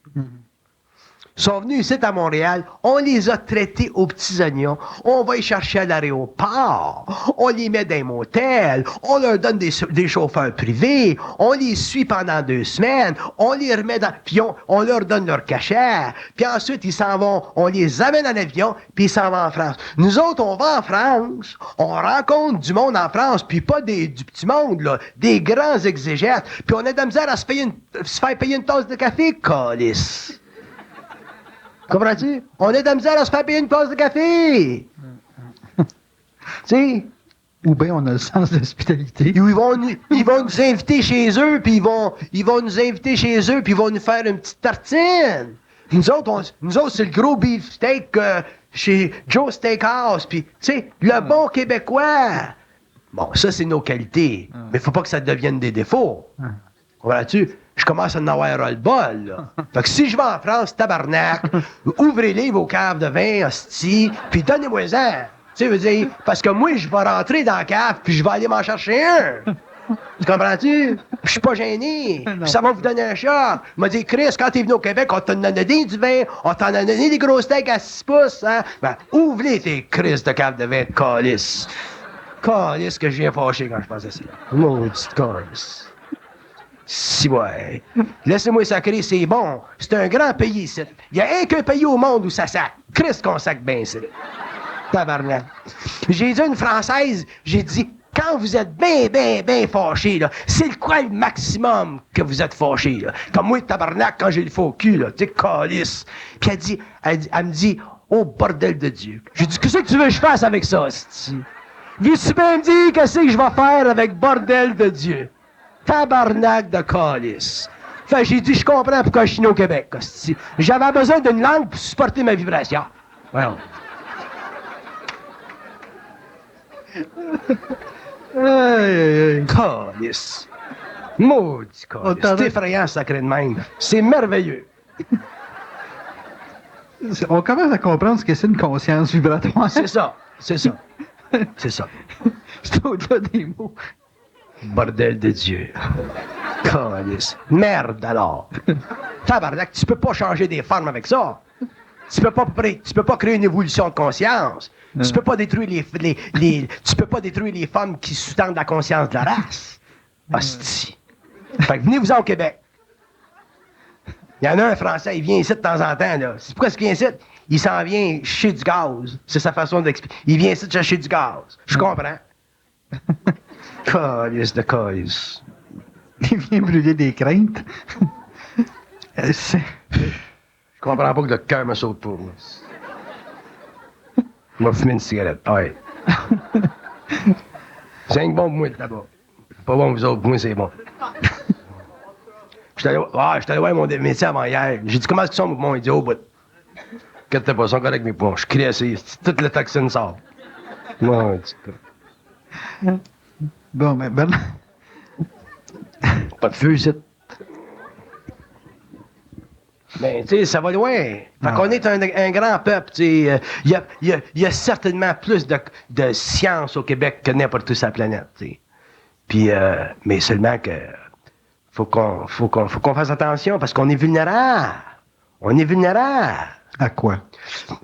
Ils sont venus ici à Montréal, on les a traités aux petits oignons, on va les chercher à l'aéroport, on les met dans un motel, on leur donne des chauffeurs privés, on les suit pendant 2 semaines, on les remet dans... Puis on leur donne leur cachet, puis ensuite ils s'en vont, on les amène en avion, puis ils s'en vont en France. Nous autres, on va en France, on rencontre du monde en France, puis pas du petit monde, là, des grands exégètes, puis on a de la misère à se faire payer une tasse de café, câlisse. Comprends-tu? On est de la misère à se faire payer une tasse de café. Tu sais? Ou bien on a le sens de l'hospitalité. Ils vont nous inviter chez eux, puis ils vont nous inviter chez eux, puis ils vont nous faire une petite tartine. Nous autres, c'est le gros beefsteak chez Joe Steakhouse, puis, tu sais, le bon Québécois. Bon, ça, c'est nos qualités. Mais faut pas que ça devienne des défauts. Comprends-tu? Je commence à en avoir ras-le-bol, là. Fait que si je vais en France, tabarnak, ouvrez-les vos caves de vin, hostie, puis donnez-moi-en. Tu sais, veux dire, parce que moi, je vais rentrer dans la cave, puis je vais aller m'en chercher un. Tu comprends-tu? Je suis pas gêné. Puis ça va vous donner un choc. Il m'a dit, Chris, quand t'es venu au Québec, on t'en a donné du vin, on t'en a donné des gros steaks à 6 pouces, hein? Ben, ouvre-les tes Chris de cave de vin de calice. Calice que je viens fâcher quand je pense à ça. Maudite calice. Si ouais. Laissez-moi sacrer, c'est bon. C'est un grand pays, ici. Il y a qu'un pays au monde où ça sac. Christ qu'on sac bien, ici. Tabarnak. J'ai dit à une Française, j'ai dit, quand vous êtes bien fâché, là, c'est quoi le maximum que vous êtes fâché, là? Comme moi, tabarnak, quand j'ai le faux cul, là, tu sais, calice. Puis elle me dit, oh, bordel de Dieu. J'ai dit, qu'est-ce que tu veux que je fasse avec ça, c'ti? Veux-tu bien me dire qu'est-ce que je vais faire avec bordel de Dieu? Tabarnak de calice. Fait que j'ai dit, je comprends pourquoi je suis né au Québec. C'ti. J'avais besoin d'une langue pour supporter ma vibration. Voyons. Calice. Maudit calice. C'est effrayant, sacré de même. C'est merveilleux. On commence à comprendre ce que c'est une conscience vibratoire. C'est ça. C'est ça. C'est ça. C'est au-delà des mots. Bordel de Dieu. Calice. Merde alors. Tabarnak, tu peux pas changer des formes avec ça. Tu peux pas créer une évolution de conscience. Tu peux pas détruire tu peux pas détruire les femmes qui sous-tendent la conscience de la race. Hostie. Fait que venez-vous-en au Québec. Il y en a un Français, il vient ici de temps en temps, là. C'est pourquoi il vient ici? Il s'en vient chercher du gaz. C'est sa façon d'expliquer. Il vient ici chercher du gaz. Je comprends. Calice de calice. Il vient brûler des craintes. Je comprends pas que le cœur me saute pour moi. Il m'a fumé une cigarette. Ouais. C'est un bon pour moi là-bas. Pas bon pour vous autres, pour moi c'est bon. J'étais allé voir mon médecin avant hier. J'ai dit, comment est-ce qu'ils sont, mon idiot, bout? Inquiète pas, ils sont corrects mes poumons. Je crie assez. Toute la toxine sort. Non, Bon, mais Pas de feu, ici. Mais, tu sais, ça va loin. Fait qu'on est un grand peuple, tu sais. Il y a certainement plus de science au Québec que n'importe où sur la planète, tu sais. Puis, mais seulement que faut qu'on fasse attention parce qu'on est vulnérable. On est vulnérable. À quoi?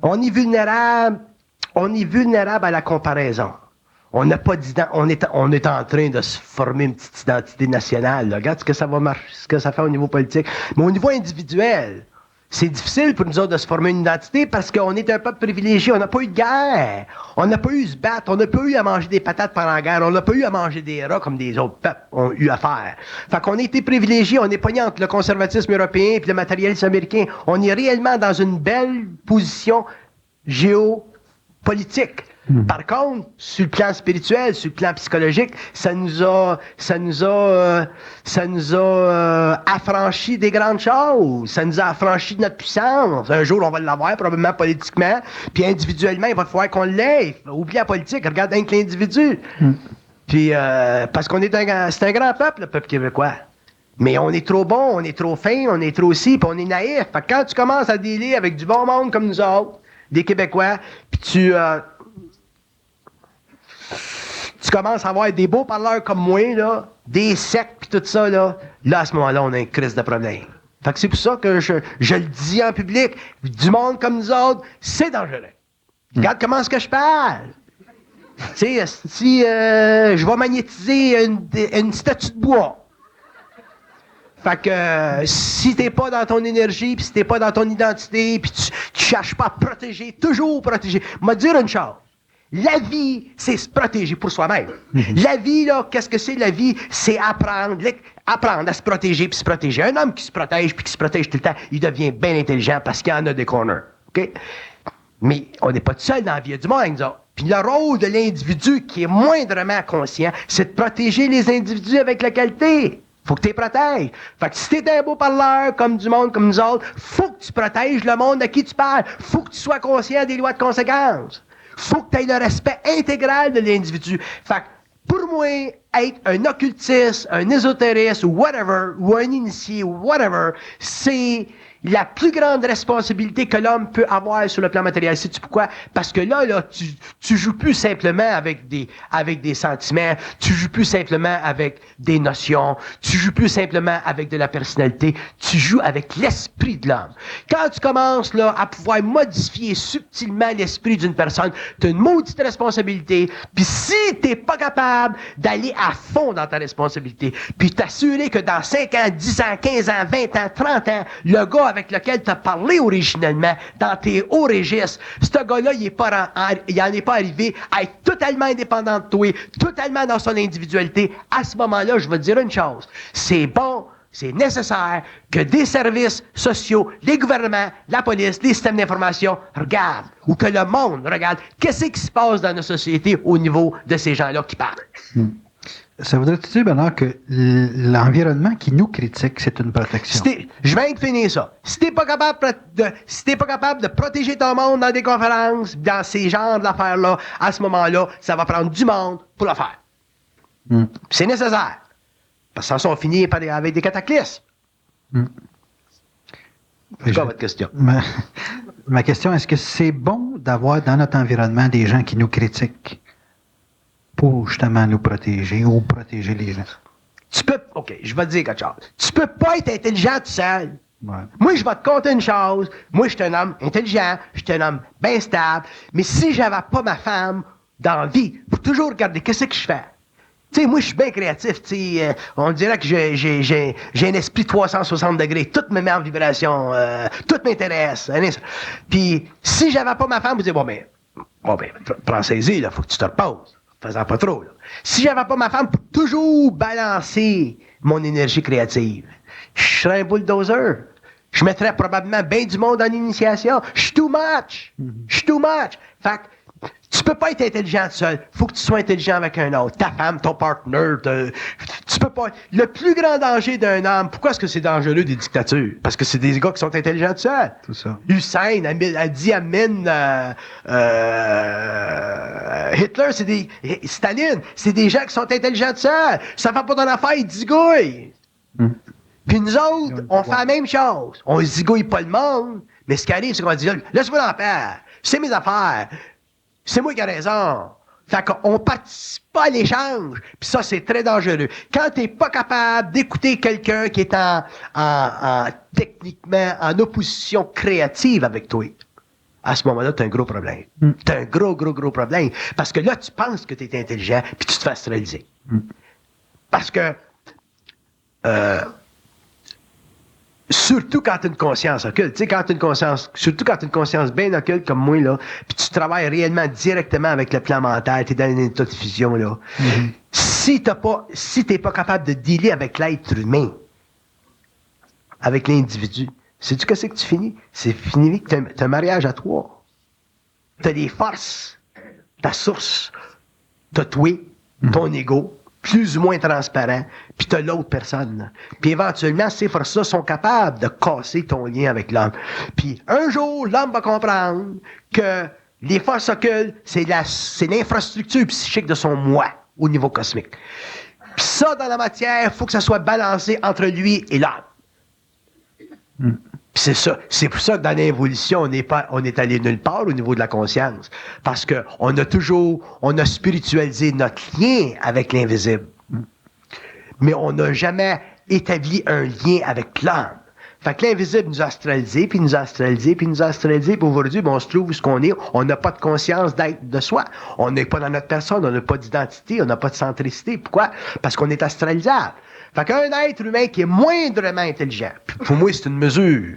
On est vulnérable à la comparaison. On n'a pas on est en train de se former une petite identité nationale. Là. Regarde ce que ça va marcher, ce que ça fait au niveau politique. Mais au niveau individuel, c'est difficile pour nous autres de se former une identité parce qu'on est un peuple privilégié. On n'a pas eu de guerre. On n'a pas eu à se battre. On n'a pas eu à manger des patates pendant la guerre. On n'a pas eu à manger des rats comme des autres peuples ont eu à faire. Fait qu'on a été privilégiés. On est pogné entre le conservatisme européen et le matérialisme américain. On est réellement dans une belle position géopolitique. Par contre, sur le plan spirituel, sur le plan psychologique, ça nous a affranchi des grandes choses. Ça nous a affranchi de notre puissance. Un jour, on va l'avoir, probablement politiquement, puis individuellement, il va falloir qu'on l'ait. Oublie la politique, regarde rien que l'individu. Puis, parce qu'on c'est un grand peuple, le peuple québécois. Mais on est trop bon, on est trop fin, on est trop ci, puis on est naïf. Fait que quand tu commences à dealer avec du bon monde comme nous autres, des Québécois, puis tu commences à avoir des beaux parleurs comme moi, là, des secs pis tout ça, là, à ce moment-là, on a une crise de problème. Fait que c'est pour ça que je le dis en public, du monde comme nous autres, c'est dangereux. Regarde comment est-ce que je parle. Tu sais, si je vais magnétiser une statue de bois. Fait que si t'es pas dans ton énergie, puis si t'es pas dans ton identité, puis tu cherches pas à protéger, toujours protéger. M'a dire une chose. La vie, c'est se protéger pour soi-même. La vie, là, qu'est-ce que c'est la vie? C'est apprendre à se protéger puis se protéger. Un homme qui se protège puis qui se protège tout le temps, il devient bien intelligent parce qu'il y en a des corners. OK? Mais on n'est pas tout seul dans la vie, il y a du monde, nous autres. Puis le rôle de l'individu qui est moindrement conscient, c'est de protéger les individus avec la qualité. Faut que tu les protèges. Fait que si t'es un beau parleur, comme du monde, comme nous autres, faut que tu protèges le monde à qui tu parles. Faut que tu sois conscient des lois de conséquences. Faut que tu aies le respect intégral de l'individu. Fait que, pour moi, être un occultiste, un ésotériste, ou whatever, ou un initié, ou whatever, c'est la plus grande responsabilité que l'homme peut avoir sur le plan matériel. Sais-tu pourquoi? Parce que là, tu joues plus simplement avec des sentiments, tu joues plus simplement avec des notions, tu joues plus simplement avec de la personnalité, tu joues avec l'esprit de l'homme. Quand tu commences, là, à pouvoir modifier subtilement l'esprit d'une personne, tu as une maudite responsabilité, puis si t'es pas capable d'aller à fond dans ta responsabilité, puis t'assurer que dans 5 ans, 10 ans, 15 ans, 20 ans, 30 ans, le gars avec lequel tu as parlé originellement dans tes hauts registres, ce gars-là, il n'en est pas arrivé à être totalement indépendant de toi, totalement dans son individualité. À ce moment-là, je vais te dire une chose. C'est bon, c'est nécessaire que des services sociaux, les gouvernements, la police, les systèmes d'information regardent, ou que le monde regarde, qu'est-ce qui se passe dans nos sociétés au niveau de ces gens-là qui parlent. Ça voudrait dire, Bernard, que l'environnement qui nous critique, c'est une protection. Je viens de finir ça. Si t'es pas capable de protéger ton monde dans des conférences, dans ces genres d'affaires-là, à ce moment-là, ça va prendre du monde pour le faire. C'est nécessaire. Parce que ça on finit avec des cataclysmes. C'est quoi votre question? Ma question, est-ce que c'est bon d'avoir dans notre environnement des gens qui nous critiquent? Pour justement nous protéger ou protéger les gens. OK, je vais te dire quelque chose. Tu peux pas être intelligent tout seul. Ouais. Moi, je vais te conter une chose. Moi, je suis un homme intelligent, je suis un homme bien stable, mais si j'avais pas ma femme dans la vie, pour toujours regarder qu'est-ce que je fais. Tu sais, moi, je suis bien créatif. Tu sais, on dirait que j'ai un esprit 360 degrés. Tout me met en vibration. Tout m'intéresse. Puis, si j'avais pas ma femme, vous dites, bon, ben, prends saisie, là, faut que tu te reposes. Faisant pas trop, là. Si j'avais pas ma femme pour toujours balancer mon énergie créative, je serais un bulldozer. Je mettrais probablement bien du monde en initiation. Je suis too much. Fait que, tu peux pas être intelligent tout seul. Faut que tu sois intelligent avec un autre. Ta femme, ton partner, tu peux pas. Le plus grand danger d'un homme, pourquoi est-ce que c'est dangereux des dictatures? Parce que c'est des gars qui sont intelligents tout seuls. C'est ça. Hussein, Idi Amin, Hitler, Staline, c'est des gens qui sont intelligents tout seuls. Ça fait pas ton affaire, ils digouillent. Puis nous autres, on fait la même chose. On zigouille pas le monde, mais ce qui arrive, c'est qu'on dit, laisse-moi en paix. C'est mes affaires. C'est moi qui ai raison. Fait qu'on participe pas à l'échange. Puis ça, c'est très dangereux. Quand t'es pas capable d'écouter quelqu'un qui est techniquement en opposition créative avec toi, à ce moment-là, t'as un gros problème. T'as un gros problème. Parce que là, tu penses que t'es intelligent, puis tu te fais astraliser. Parce que, surtout quand tu as une conscience occulte, tu sais, surtout quand tu as une conscience bien occulte comme moi, là, puis tu travailles réellement directement avec le plan mental, tu es dans un état de fusion, là. Si t'es pas capable de dealer avec l'être humain, avec l'individu, sais-tu qu'est-ce que tu finis? C'est fini que t'as un mariage à trois. T'as des forces, ta source, t'as toi, ton ego, plus ou moins transparent, puis t'as l'autre personne. Puis éventuellement, ces forces-là sont capables de casser ton lien avec l'homme. Puis un jour, l'homme va comprendre que les forces occultes, c'est l'infrastructure psychique de son moi au niveau cosmique. Puis ça, dans la matière, il faut que ça soit balancé entre lui et l'homme. Puis c'est ça. C'est pour ça que dans l'évolution, on est allé nulle part au niveau de la conscience. Parce que on a spiritualisé notre lien avec l'invisible. Mais on n'a jamais établi un lien avec l'âme. Fait que l'invisible nous a astralisé, puis nous a astralisé, puis nous a astralisé, puis aujourd'hui, on se trouve où ce qu'on est. On n'a pas de conscience d'être de soi. On n'est pas dans notre personne, on n'a pas d'identité, on n'a pas de centricité. Pourquoi? Parce qu'on est astralisable. Fait qu'un être humain qui est moindrement intelligent, pour moi, c'est une mesure.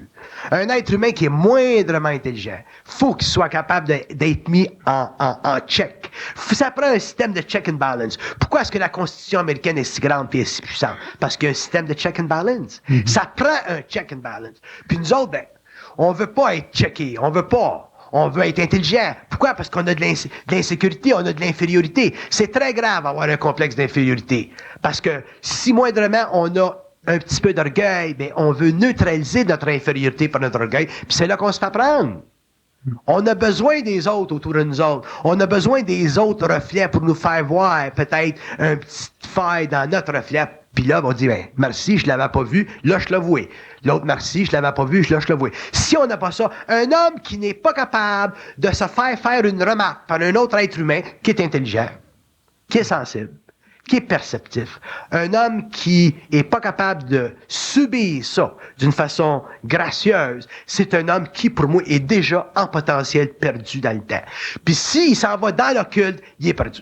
Un être humain qui est moindrement intelligent, faut qu'il soit capable d'être mis en check. Ça prend un système de check and balance. Pourquoi est-ce que la Constitution américaine est si grande et si puissante? Parce qu'il y a un système de check and balance. Ça prend un check and balance. Puis nous autres, on veut pas être checké. On veut être intelligent. Pourquoi? Parce qu'on a de l'insécurité, on a de l'infériorité. C'est très grave d'avoir un complexe d'infériorité. Parce que si moindrement on a un petit peu d'orgueil, on veut neutraliser notre infériorité par notre orgueil, puis c'est là qu'on se fait prendre. On a besoin des autres autour de nous autres. On a besoin des autres reflets pour nous faire voir peut-être un petit faille dans notre reflet. Puis là, on dit, merci, je l'avais pas vu, là, je le vois. L'autre, merci, je l'avais pas vu, là, je le vois. Si on n'a pas ça, un homme qui n'est pas capable de se faire une remarque par un autre être humain qui est intelligent, qui est sensible, qui est perceptif, un homme qui est pas capable de subir ça d'une façon gracieuse, c'est un homme qui, pour moi, est déjà en potentiel perdu dans le temps. Puis s'il s'en va dans l'occulte, il est perdu.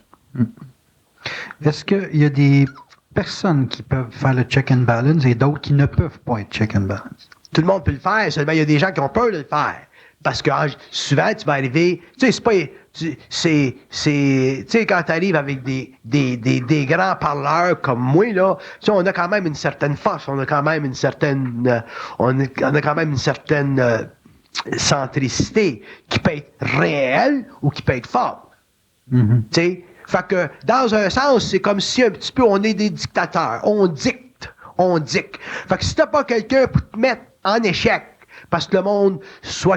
Est-ce qu'il y a des personnes qui peuvent faire le check and balance et d'autres qui ne peuvent pas être check and balance? Tout le monde peut le faire, seulement il y a des gens qui ont peur de le faire. Parce que souvent, tu vas arriver, tu sais, c'est pas, tu sais, quand tu arrives avec des grands parleurs comme moi, là, tu sais, on a quand même une certaine force, on a quand même une certaine, centricité qui peut être réelle ou qui peut être forte. Tu sais, fait que, dans un sens, c'est comme si un petit peu on est des dictateurs. On dicte. Fait que si t'as pas quelqu'un pour te mettre en échec, parce que le monde sont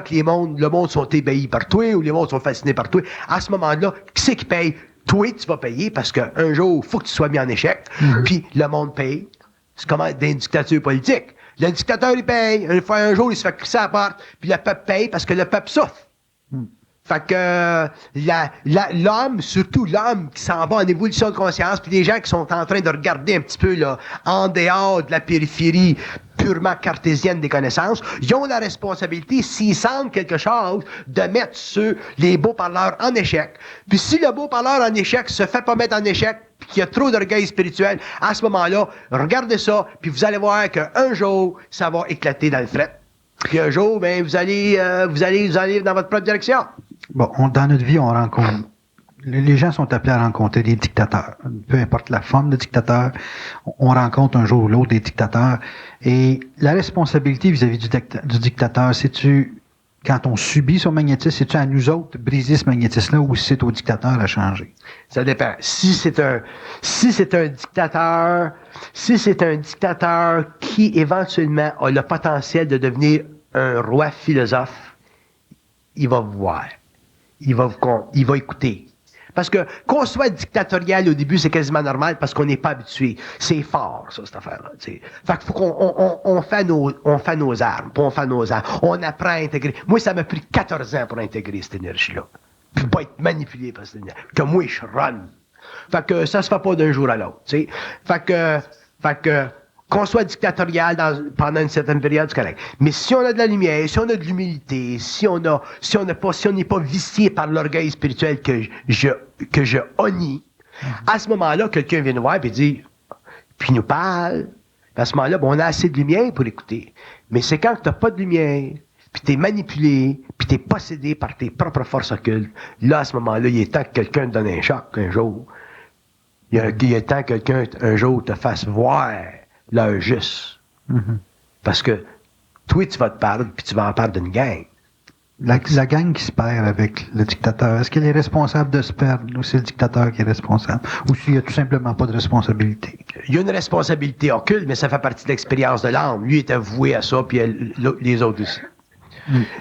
ébahis par toi, ou les mondes sont fascinés par toi, à ce moment-là, qui c'est qui paye? Toi, tu vas payer, parce qu'un jour, il faut que tu sois mis en échec, puis le monde paye. C'est comme dans une dictature politique. Le dictateur, il paye. Un jour, il se fait crisser à la porte, puis le peuple paye parce que le peuple souffre. Fait que l'homme, surtout l'homme qui s'en va en évolution de conscience, puis les gens qui sont en train de regarder un petit peu là, en dehors de la périphérie purement cartésienne des connaissances, ils ont la responsabilité, s'ils sentent quelque chose, de mettre les beaux parleurs en échec. Puis si le beau parleur en échec se fait pas mettre en échec, puis qu'il y a trop d'orgueil spirituel, à ce moment-là, regardez ça, puis vous allez voir qu'un jour, ça va éclater dans le fret. Puis un jour, vous allez dans votre propre direction. Bon, dans notre vie, on rencontre. Les gens sont appelés à rencontrer des dictateurs. Peu importe la forme de dictateur, on rencontre un jour ou l'autre des dictateurs. Et la responsabilité vis-à-vis du dictateur, c'est-tu, quand on subit son magnétisme, c'est-tu à nous autres de briser ce magnétisme-là ou c'est au dictateur à changer? Ça dépend. Si c'est un dictateur qui éventuellement a le potentiel de devenir un roi philosophe, il va vous voir. Il va écouter. Parce que qu'on soit dictatorial au début, c'est quasiment normal parce qu'on n'est pas habitué. C'est fort, ça, cette affaire-là. T'sais. Fait qu'il faut on fait nos armes, puis on fait nos armes. On apprend à intégrer. Moi, ça m'a pris 14 ans pour intégrer cette énergie-là. Puis pas être manipulé par cette énergie. Que moi, je run. Fait que ça se fait pas d'un jour à l'autre. T'sais. Fait que qu'on soit dictatorial pendant une certaine période, c'est correct. Mais si on a de la lumière, si on a de l'humilité, si on n'est pas vicié par l'orgueil spirituel que je honnie, à ce moment-là, quelqu'un vient nous voir et dit, puis nous parle. À ce moment-là, on a assez de lumière pour écouter. Mais c'est quand tu n'as pas de lumière, puis tu es manipulé, puis tu es possédé par tes propres forces occultes, là, à ce moment-là, il est temps que quelqu'un te donne un choc un jour. Il est temps que quelqu'un, un jour, te fasse voir l'heure juste. Parce que toi, tu vas te perdre, puis tu vas en perdre d'une gang. La gang qui se perd avec le dictateur, est-ce qu'elle est responsable de se perdre ou c'est le dictateur qui est responsable? Ou s'il n'y a tout simplement pas de responsabilité? Il y a une responsabilité occulte, mais ça fait partie de l'expérience de l'âme. Lui était voué à ça, puis les autres aussi.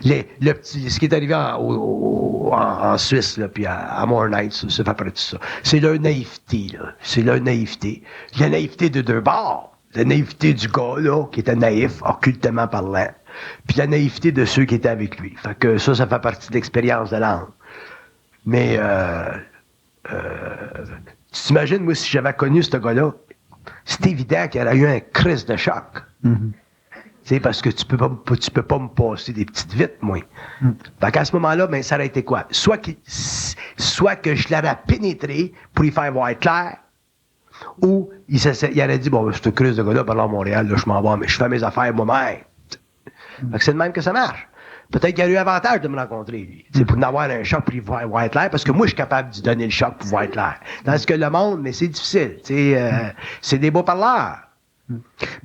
Ce qui est arrivé en Suisse, là, puis à Mornight, ça fait partie de ça. C'est leur naïveté, là. C'est leur naïveté. La naïveté de deux bords. La naïveté du gars, là, qui était naïf, occultement parlant. Puis la naïveté de ceux qui étaient avec lui. Fait que ça fait partie de l'expérience de l'âme. Mais, tu t'imagines, moi, si j'avais connu ce gars-là, c'est évident qu'il aurait eu un crise de choc. C'est parce que tu peux pas me passer des petites vites, moi. Fait qu'à ce moment-là, ben, ça aurait été quoi? Soit que je l'aurais pénétré pour y faire voir clair, ou il aurait dit, bon, cette crise de gars-là, pendant Montréal, là, je m'en vais, mais je fais mes affaires moi-même. Fait que c'est de même que ça marche. Peut-être qu'il a eu avantage de me rencontrer, lui. C'est pour avoir un choc pour y voir être clair, parce que moi, je suis capable d'y donner le choc pour voir être clair. Tandis que le monde, mais c'est difficile. C'est des beaux parleurs.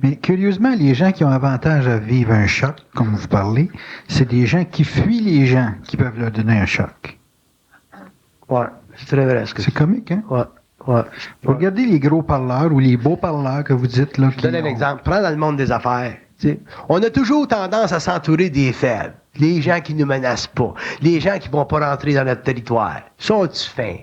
Mais curieusement, les gens qui ont avantage à vivre un choc, comme vous parlez, c'est des gens qui fuient les gens qui peuvent leur donner un choc. Ouais, c'est très vrai. C'est comique, hein? Ouais. Vous regardez les gros parleurs ou les beaux parleurs que vous dites là. Je donne un exemple. Prends dans le monde des affaires. T'sais. On a toujours tendance à s'entourer des faibles. Les gens qui nous menacent pas. Les gens qui vont pas rentrer dans notre territoire. Sont-ils fins?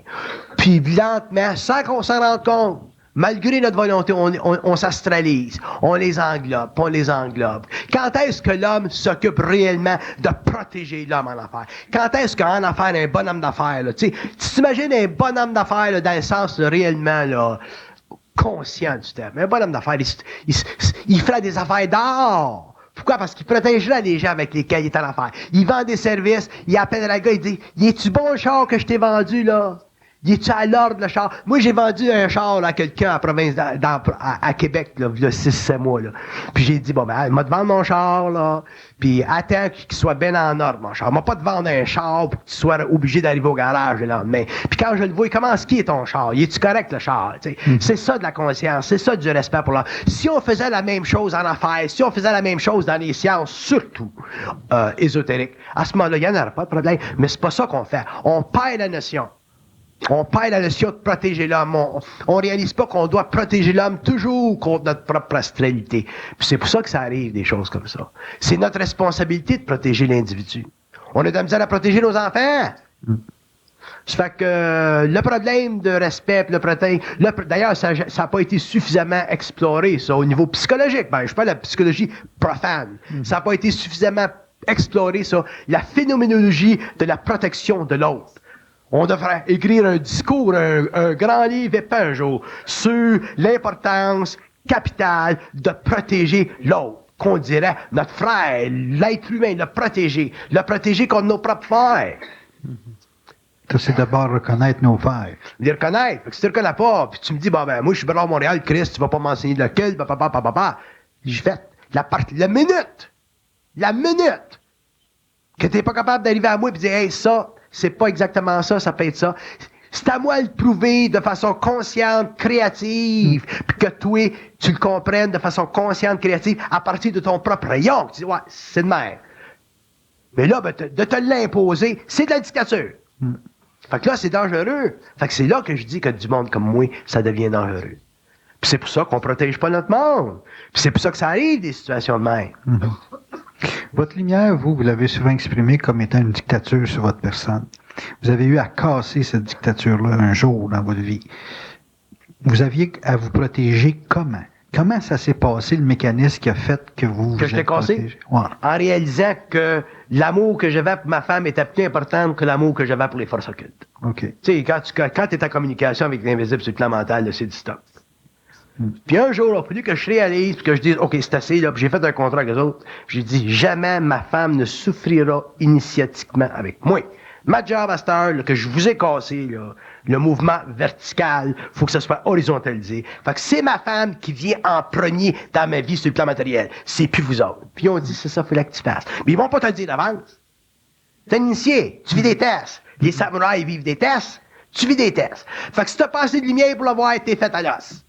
Puis lentement, sans qu'on s'en rende compte, malgré notre volonté, on s'astralise. On les englobe. Quand est-ce que l'homme s'occupe réellement de protéger l'homme en affaires? Quand est-ce qu'en affaires, un bonhomme d'affaires, là, tu t'imagines un bonhomme d'affaires là, dans le sens là, réellement là, conscient du terme. Un bonhomme d'affaires, il ferait des affaires d'or. Pourquoi? Parce qu'il protégerait les gens avec lesquels il est en affaires. Il vend des services, il appelle le gars, il dit, « Es-tu bon le char que je t'ai vendu, là? » Il est-tu à l'ordre, le char? Moi, j'ai vendu un char là, à quelqu'un à province à Québec, là, il y a 6-7 mois, là. Puis j'ai dit, bon, ben, il m'a te vendre mon char, là. Puis attends qu'il soit bien en ordre, mon char. Il m'a pas te vendre un char pour que tu sois obligé d'arriver au garage le lendemain. Puis quand je le vois, comment est-ce qu'il est ton char? Il est-tu correct, le char? C'est ça de la conscience, c'est ça du respect pour l'homme. Si on faisait la même chose en affaires, si on faisait la même chose dans les sciences, surtout ésotériques, à ce moment-là, il n'y en aurait pas de problème. Mais c'est pas ça qu'on fait. On perd la notion. On perd la notion de protéger l'homme. On réalise pas qu'on doit protéger l'homme toujours contre notre propre astralité. Puis c'est pour ça que ça arrive, des choses comme ça. C'est notre responsabilité de protéger l'individu. On a de la misère à protéger nos enfants. Ça fait que le problème de respect, d'ailleurs, ça n'a pas été suffisamment exploré, ça, au niveau psychologique. Ben, je parle de la psychologie profane. Ça n'a pas été suffisamment exploré, ça, la phénoménologie de la protection de l'autre. On devrait écrire un discours, un grand livre épais un jour sur l'importance capitale de protéger l'autre. Qu'on dirait notre frère, l'être humain, le protéger contre nos propres frères. Ça, c'est d'abord reconnaître nos frères. Les reconnaître. Si tu ne reconnais pas, puis tu me dis, bon, ben, moi, je suis Bernard Montréal, Christ, tu vas pas m'enseigner lequel, j'ai fait la minute que tu n'es pas capable d'arriver à moi et dire, hey, ça, c'est pas exactement ça, ça peut être ça. C'est à moi de le prouver de façon consciente, créative, puis que toi, tu le comprennes de façon consciente, créative, à partir de ton propre rayon. Tu dis, ouais, c'est de même. Mais là, ben, de te l'imposer, c'est de la dictature. Fait que là, c'est dangereux. Fait que c'est là que je dis que du monde comme moi, ça devient dangereux. Puis c'est pour ça qu'on protège pas notre monde. Puis c'est pour ça que ça arrive, des situations de même. Votre lumière, vous l'avez souvent exprimée comme étant une dictature sur votre personne. Vous avez eu à casser cette dictature-là un jour dans votre vie. Vous aviez à vous protéger comment? Comment ça s'est passé, le mécanisme qui a fait que vous Que je t'ai cassé? Ouais. En réalisant que l'amour que j'avais pour ma femme était plus important que l'amour que j'avais pour les forces occultes. OK. Tu sais, quand tu es en communication avec l'invisible sur le plan mental, là, c'est du stop. Puis un jour, il a fallu que je réalise, puis que je dise, OK, c'est assez, là, puis j'ai fait un contrat avec eux autres. J'ai dit, jamais ma femme ne souffrira initiatiquement avec moi. Ma job à cette heure, là, que je vous ai cassé, là, le mouvement vertical, faut que ça soit horizontalisé. Fait que c'est ma femme qui vient en premier dans ma vie sur le plan matériel. C'est plus vous autres. Puis on dit, c'est ça, faut que tu fasses. Mais ils vont pas te le dire d'avance. T'es initié, tu vis des tests. Les samouraïs vivent des tests, tu vis des tests. Fait que si t'as pas assez de lumière pour l'avoir, t'es fait à l'os.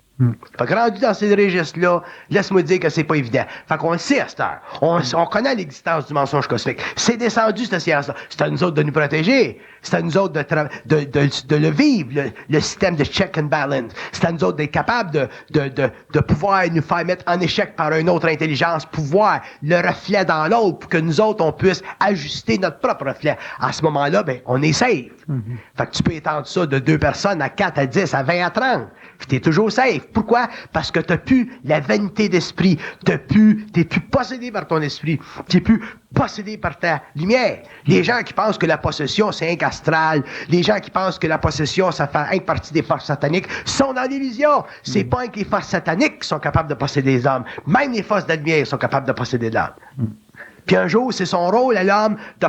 Fait que rendu dans ces registres-là, laisse-moi dire que c'est pas évident. Fait qu'on le sait à cette heure. On connaît l'existence du mensonge cosmique. C'est descendu, cette science-là. C'est à nous autres de nous protéger. C'est à nous autres de le vivre, le système de check and balance. C'est à nous autres d'être capables de pouvoir nous faire mettre en échec par une autre intelligence, pouvoir le reflet dans l'autre pour que nous autres, on puisse ajuster notre propre reflet. À ce moment-là, ben, on est safe. Fait que tu peux étendre ça de 2 personnes à 4, à 10, à 20, à 30. Puis t'es toujours safe. Pourquoi? Parce que t'as plus la vanité d'esprit. T'es plus possédé par ton esprit. T'es plus possédé par ta lumière. Les gens qui pensent que la possession, c'est astral, les gens qui pensent que la possession, ça fait partie des forces sataniques, sont dans l'illusion. C'est pas que les forces sataniques qui sont capables de posséder les hommes. Même les forces de la lumière sont capables de posséder l'homme. Puis un jour, c'est son rôle à l'homme de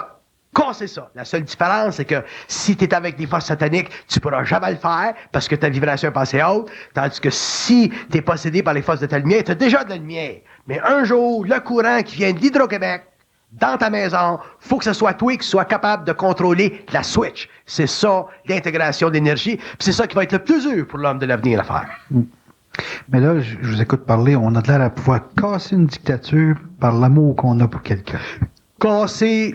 casser ça. La seule différence, c'est que si tu es avec des forces sataniques, tu pourras jamais le faire parce que ta vibration est passée haute. Tandis que si tu es possédé par les forces de ta lumière, tu as déjà de la lumière. Mais un jour, le courant qui vient de l'Hydro-Québec, dans ta maison, faut que ce soit toi qui sois capable de contrôler la switch. C'est ça, l'intégration d'énergie. Puis c'est ça qui va être le plus dur pour l'homme de l'avenir à faire. Mais là, je vous écoute parler, on a l'air à pouvoir casser une dictature par l'amour qu'on a pour quelqu'un. Pour casser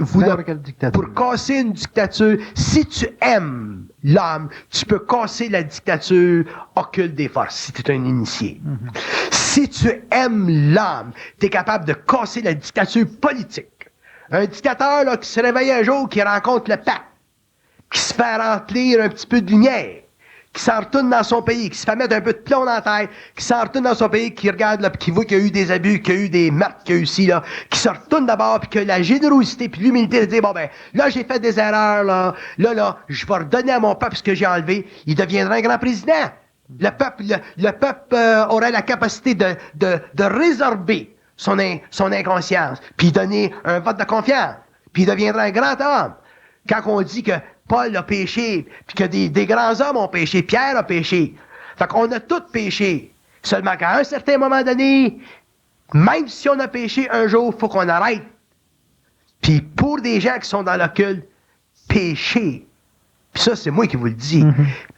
une dictature, si tu aimes l'homme, tu peux casser la dictature occulte des forces, si tu es un initié. Si tu aimes l'homme, tu es capable de casser la dictature politique. Un dictateur là, qui se réveille un jour, qui rencontre le pape, qui se fait remplir un petit peu de lumière, qui s'en retourne dans son pays, qui se fait mettre un peu de plomb dans la tête, qui s'en retourne dans son pays, qui regarde, là, puis qui voit qu'il y a eu des abus, qu'il y a eu des meurtres, qu'il y a eu ci, là, qui se retourne d'abord, puis que la générosité puis l'humilité de dire, bon ben, là j'ai fait des erreurs, là, je vais redonner à mon peuple ce que j'ai enlevé, il deviendra un grand président. Le peuple aurait la capacité de résorber son inconscience, puis donner un vote de confiance, puis il deviendra un grand homme. Quand on dit que Paul a péché, puis que des grands hommes ont péché, Pierre a péché. Fait qu'on a tous péché. Seulement qu'à un certain moment donné, même si on a péché un jour, il faut qu'on arrête. Puis pour des gens qui sont dans l'occulte, pécher, puis ça c'est moi qui vous le dis,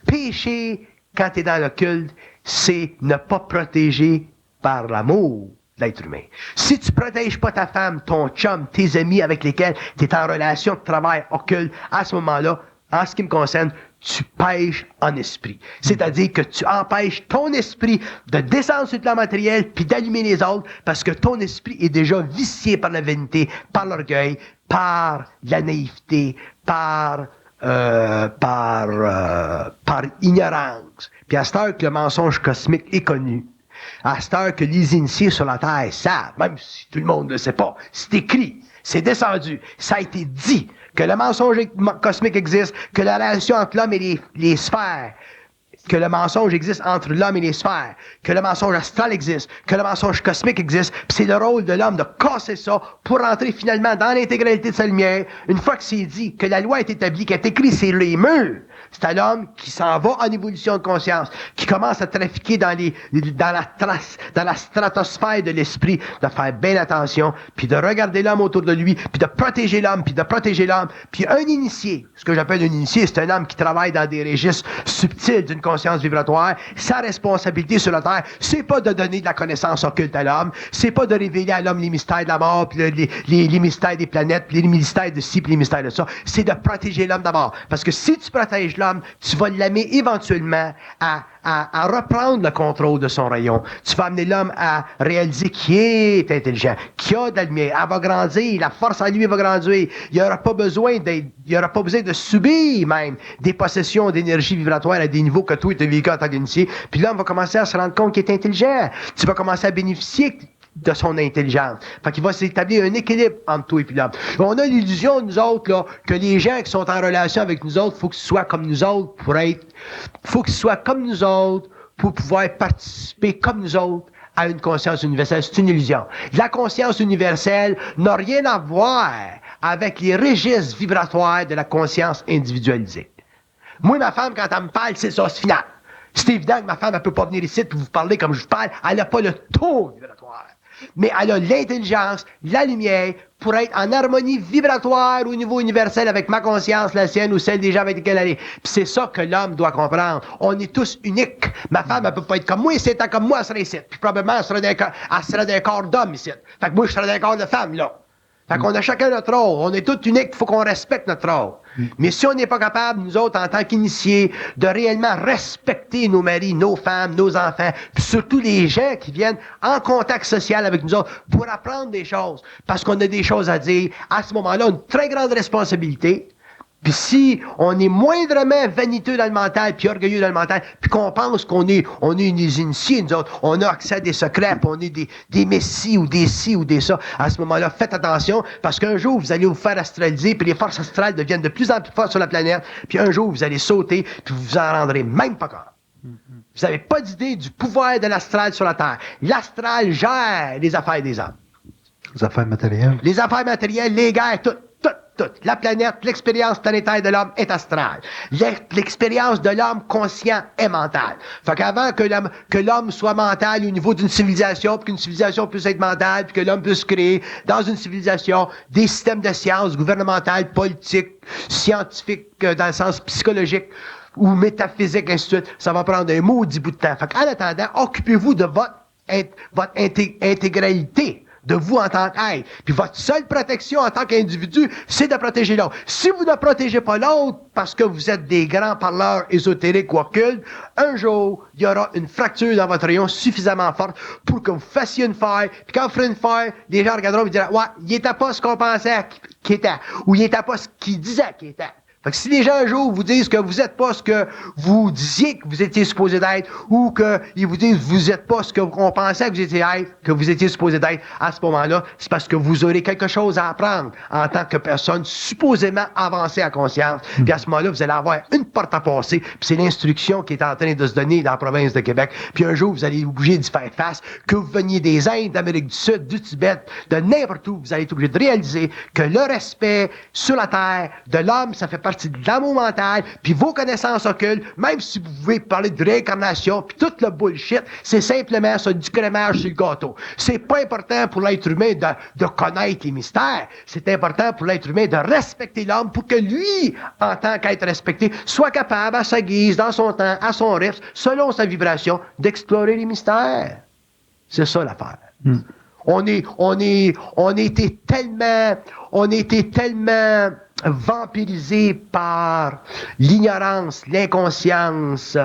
pécher quand tu es dans l'occulte, c'est ne pas protéger par l'amour l'être humain. Si tu protèges pas ta femme, ton chum, tes amis avec lesquels tu es en relation de travail occulte, à ce moment-là, en ce qui me concerne, tu pêches en esprit. C'est-à-dire que tu empêches ton esprit de descendre sur le plan matériel puis d'allumer les autres parce que ton esprit est déjà vicié par la vanité, par l'orgueil, par la naïveté, par ignorance. Puis à cette heure que le mensonge cosmique est connu, à cette heure que les initiés sur la Terre savent, même si tout le monde ne le sait pas, c'est écrit, c'est descendu, ça a été dit, que le mensonge cosmique existe, que la relation entre l'homme et les sphères, que le mensonge existe entre l'homme et les sphères, que le mensonge astral existe, que le mensonge cosmique existe, puis c'est le rôle de l'homme de casser ça pour rentrer finalement dans l'intégralité de sa lumière. Une fois que c'est dit, que la loi est établie, qu'elle est écrite sur les murs, c'est à l'homme qui s'en va en évolution de conscience, qui commence à trafiquer dans la stratosphère de l'esprit, de faire bien attention, puis de regarder l'homme autour de lui, puis de protéger l'homme, puis de protéger l'homme. Puis un initié, ce que j'appelle un initié, c'est un homme qui travaille dans des registres subtils d'une conscience vibratoire. Sa responsabilité sur la Terre, c'est pas de donner de la connaissance occulte à l'homme, c'est pas de révéler à l'homme les mystères de la mort, puis les mystères des planètes, puis les mystères de ci, puis les mystères de ça. C'est de protéger l'homme d'abord. Parce que si tu protèges l'homme, tu vas l'amener éventuellement à à reprendre le contrôle de son rayon. Tu vas amener l'homme à réaliser qu'il est intelligent, qu'il a de la lumière. Elle va grandir, la force en lui va grandir. Il n'aura pas besoin de subir même des possessions d'énergie vibratoire à des niveaux que toi tu as vécu en tant qu'initié. Puis l'homme va commencer à se rendre compte qu'il est intelligent. Tu vas commencer à bénéficier de son intelligence. Fait qu'il va s'établir un équilibre entre toi et puis l'homme. On a l'illusion, nous autres, là, que les gens qui sont en relation avec nous autres, faut qu'ils soient comme nous autres faut qu'ils soient comme nous autres pour pouvoir participer comme nous autres à une conscience universelle. C'est une illusion. La conscience universelle n'a rien à voir avec les registres vibratoires de la conscience individualisée. Moi, ma femme, quand elle me parle, c'est ça, c'est final. C'est évident que ma femme, elle peut pas venir ici pour vous parler comme je vous parle. Elle n'a pas le taux vibratoire. Mais elle a l'intelligence, la lumière, pour être en harmonie vibratoire au niveau universel avec ma conscience, la sienne ou celle des gens avec lesquels elle est. Puis c'est ça que l'homme doit comprendre. On est tous uniques. Ma femme, elle peut pas être comme moi, si elle était comme moi, elle serait ici. Puis probablement, elle serait d'un corps d'homme ici. Fait que moi, je serais d'un corps de femme, là. Fait qu'on a chacun notre rôle. On est tous uniques, il faut qu'on respecte notre rôle. Mais si on n'est pas capable, nous autres, en tant qu'initiés, de réellement respecter nos maris, nos femmes, nos enfants, puis surtout les gens qui viennent en contact social avec nous autres pour apprendre des choses, parce qu'on a des choses à dire, à ce moment-là, une très grande responsabilité. Puis si on est moindrement vaniteux dans le mental, puis orgueilleux dans le mental, puis qu'on pense qu'on est des initiés, nous autres, on a accès à des secrets, puis on est des messies ou des ci ou des ça, à ce moment-là, faites attention, parce qu'un jour, vous allez vous faire astraliser, puis les forces astrales deviennent de plus en plus fortes sur la planète, puis un jour, vous allez sauter, puis vous vous en rendrez même pas compte. Vous n'avez pas d'idée du pouvoir de l'astral sur la Terre. L'astral gère les affaires des hommes. Les affaires matérielles. Les affaires matérielles, les guerres, tout. La planète, l'expérience planétaire de l'homme est astrale. L'expérience de l'homme conscient est mentale. Fait qu'avant que l'homme soit mental au niveau d'une civilisation, puis qu'une civilisation puisse être mentale, puis que l'homme puisse créer dans une civilisation des systèmes de sciences gouvernementales, politiques, scientifiques, dans le sens psychologique, ou métaphysique, ainsi de suite, ça va prendre un maudit bout de temps. Fait qu'en attendant, occupez-vous de votre intégralité, de vous en tant qu'être. Puis votre seule protection en tant qu'individu, c'est de protéger l'autre. Si vous ne protégez pas l'autre parce que vous êtes des grands parleurs ésotériques ou occultes, un jour, il y aura une fracture dans votre rayon suffisamment forte pour que vous fassiez une faille. Puis quand vous ferez une faille, les gens regarderont et vous diront « Ouais, il était pas ce qu'on pensait qu'il était. » Ou « Il était pas ce qu'il disait qu'il était. » Fait que si les gens un jour vous disent que vous n'êtes pas ce que vous disiez que vous étiez supposé d'être, ou qu'ils vous disent que vous n'êtes pas ce qu'on pensait que vous étiez supposé d'être, à ce moment-là, c'est parce que vous aurez quelque chose à apprendre en tant que personne supposément avancée à conscience. Puis à ce moment-là, vous allez avoir une porte à passer, puis c'est l'instruction qui est en train de se donner dans la province de Québec. Puis un jour, vous allez être obligé d'y faire face, que vous veniez des Indes, d'Amérique du Sud, du Tibet, de n'importe où, vous allez être obligé de réaliser que le respect sur la terre de l'homme, ça fait partie de l'amour mental, puis vos connaissances occultes, même si vous pouvez parler de réincarnation, puis tout le bullshit, c'est simplement ça, du crémage sur le gâteau. C'est pas important pour l'être humain de connaître les mystères, c'est important pour l'être humain de respecter l'homme pour que lui, en tant qu'être respecté, soit capable, à sa guise, dans son temps, à son rythme, selon sa vibration, d'explorer les mystères. C'est ça l'affaire. On était tellement vampirisé par l'ignorance, l'inconscience,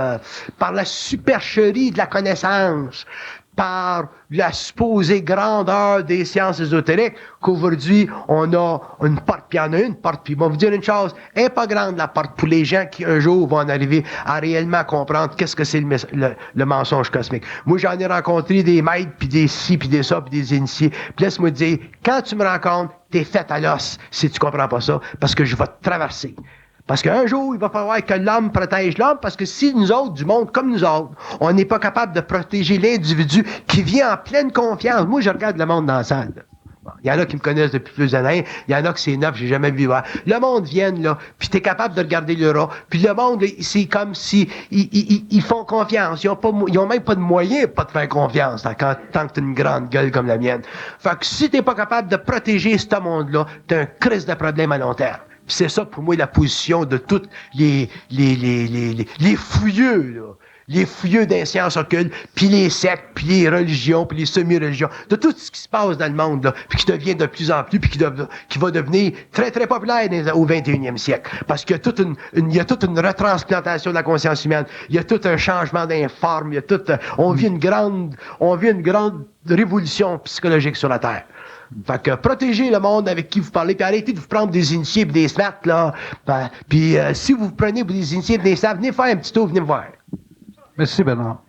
par la supercherie de la connaissance, par la supposée grandeur des sciences ésotériques, qu'aujourd'hui, on a une porte, puis il y en a une porte, puis on va vous dire une chose, elle n'est pas grande la porte pour les gens qui un jour vont en arriver à réellement comprendre qu'est-ce que c'est le mensonge cosmique. Moi, j'en ai rencontré des maîtres, puis des ci, puis des ça, puis des initiés, puis laisse-moi te dire, quand tu me rencontres, t'es fait à l'os si tu comprends pas ça, parce que je vais te traverser. Parce qu'un jour, il va falloir que l'homme protège l'homme, parce que si nous autres, du monde comme nous autres, on n'est pas capable de protéger l'individu qui vient en pleine confiance. Moi, je regarde le monde dans la salle. Bon, il y en a qui me connaissent depuis plus d'années, il y en a que c'est neuf, j'ai jamais vu. Le monde vient là, puis t'es capable de regarder le rat, puis le monde, c'est comme si ils font confiance. Ils ont même pas de moyens pour te faire confiance tant que t'as une grande gueule comme la mienne. Fait que si t'es pas capable de protéger ce monde-là, t'as un crise de problème à long terme. C'est ça, pour moi, la position de tous les fouilleux, là. les fouilleux des sciences occultes, puis les sectes, puis les religions, puis les semi-religions, de tout ce qui se passe dans le monde, là, puis qui devient de plus en plus, puis qui va devenir très, très populaire au 21e siècle. Parce qu'il y a toute une retransplantation de la conscience humaine, il y a tout un changement d'informe, il y a tout, on vit une grande révolution psychologique sur la Terre. Fait que protégez le monde avec qui vous parlez, puis arrêtez de vous prendre des initiés et des snaps, là. Puis si vous prenez des initiés et des snaps, venez faire un petit tour, venez me voir. Merci, Bernard.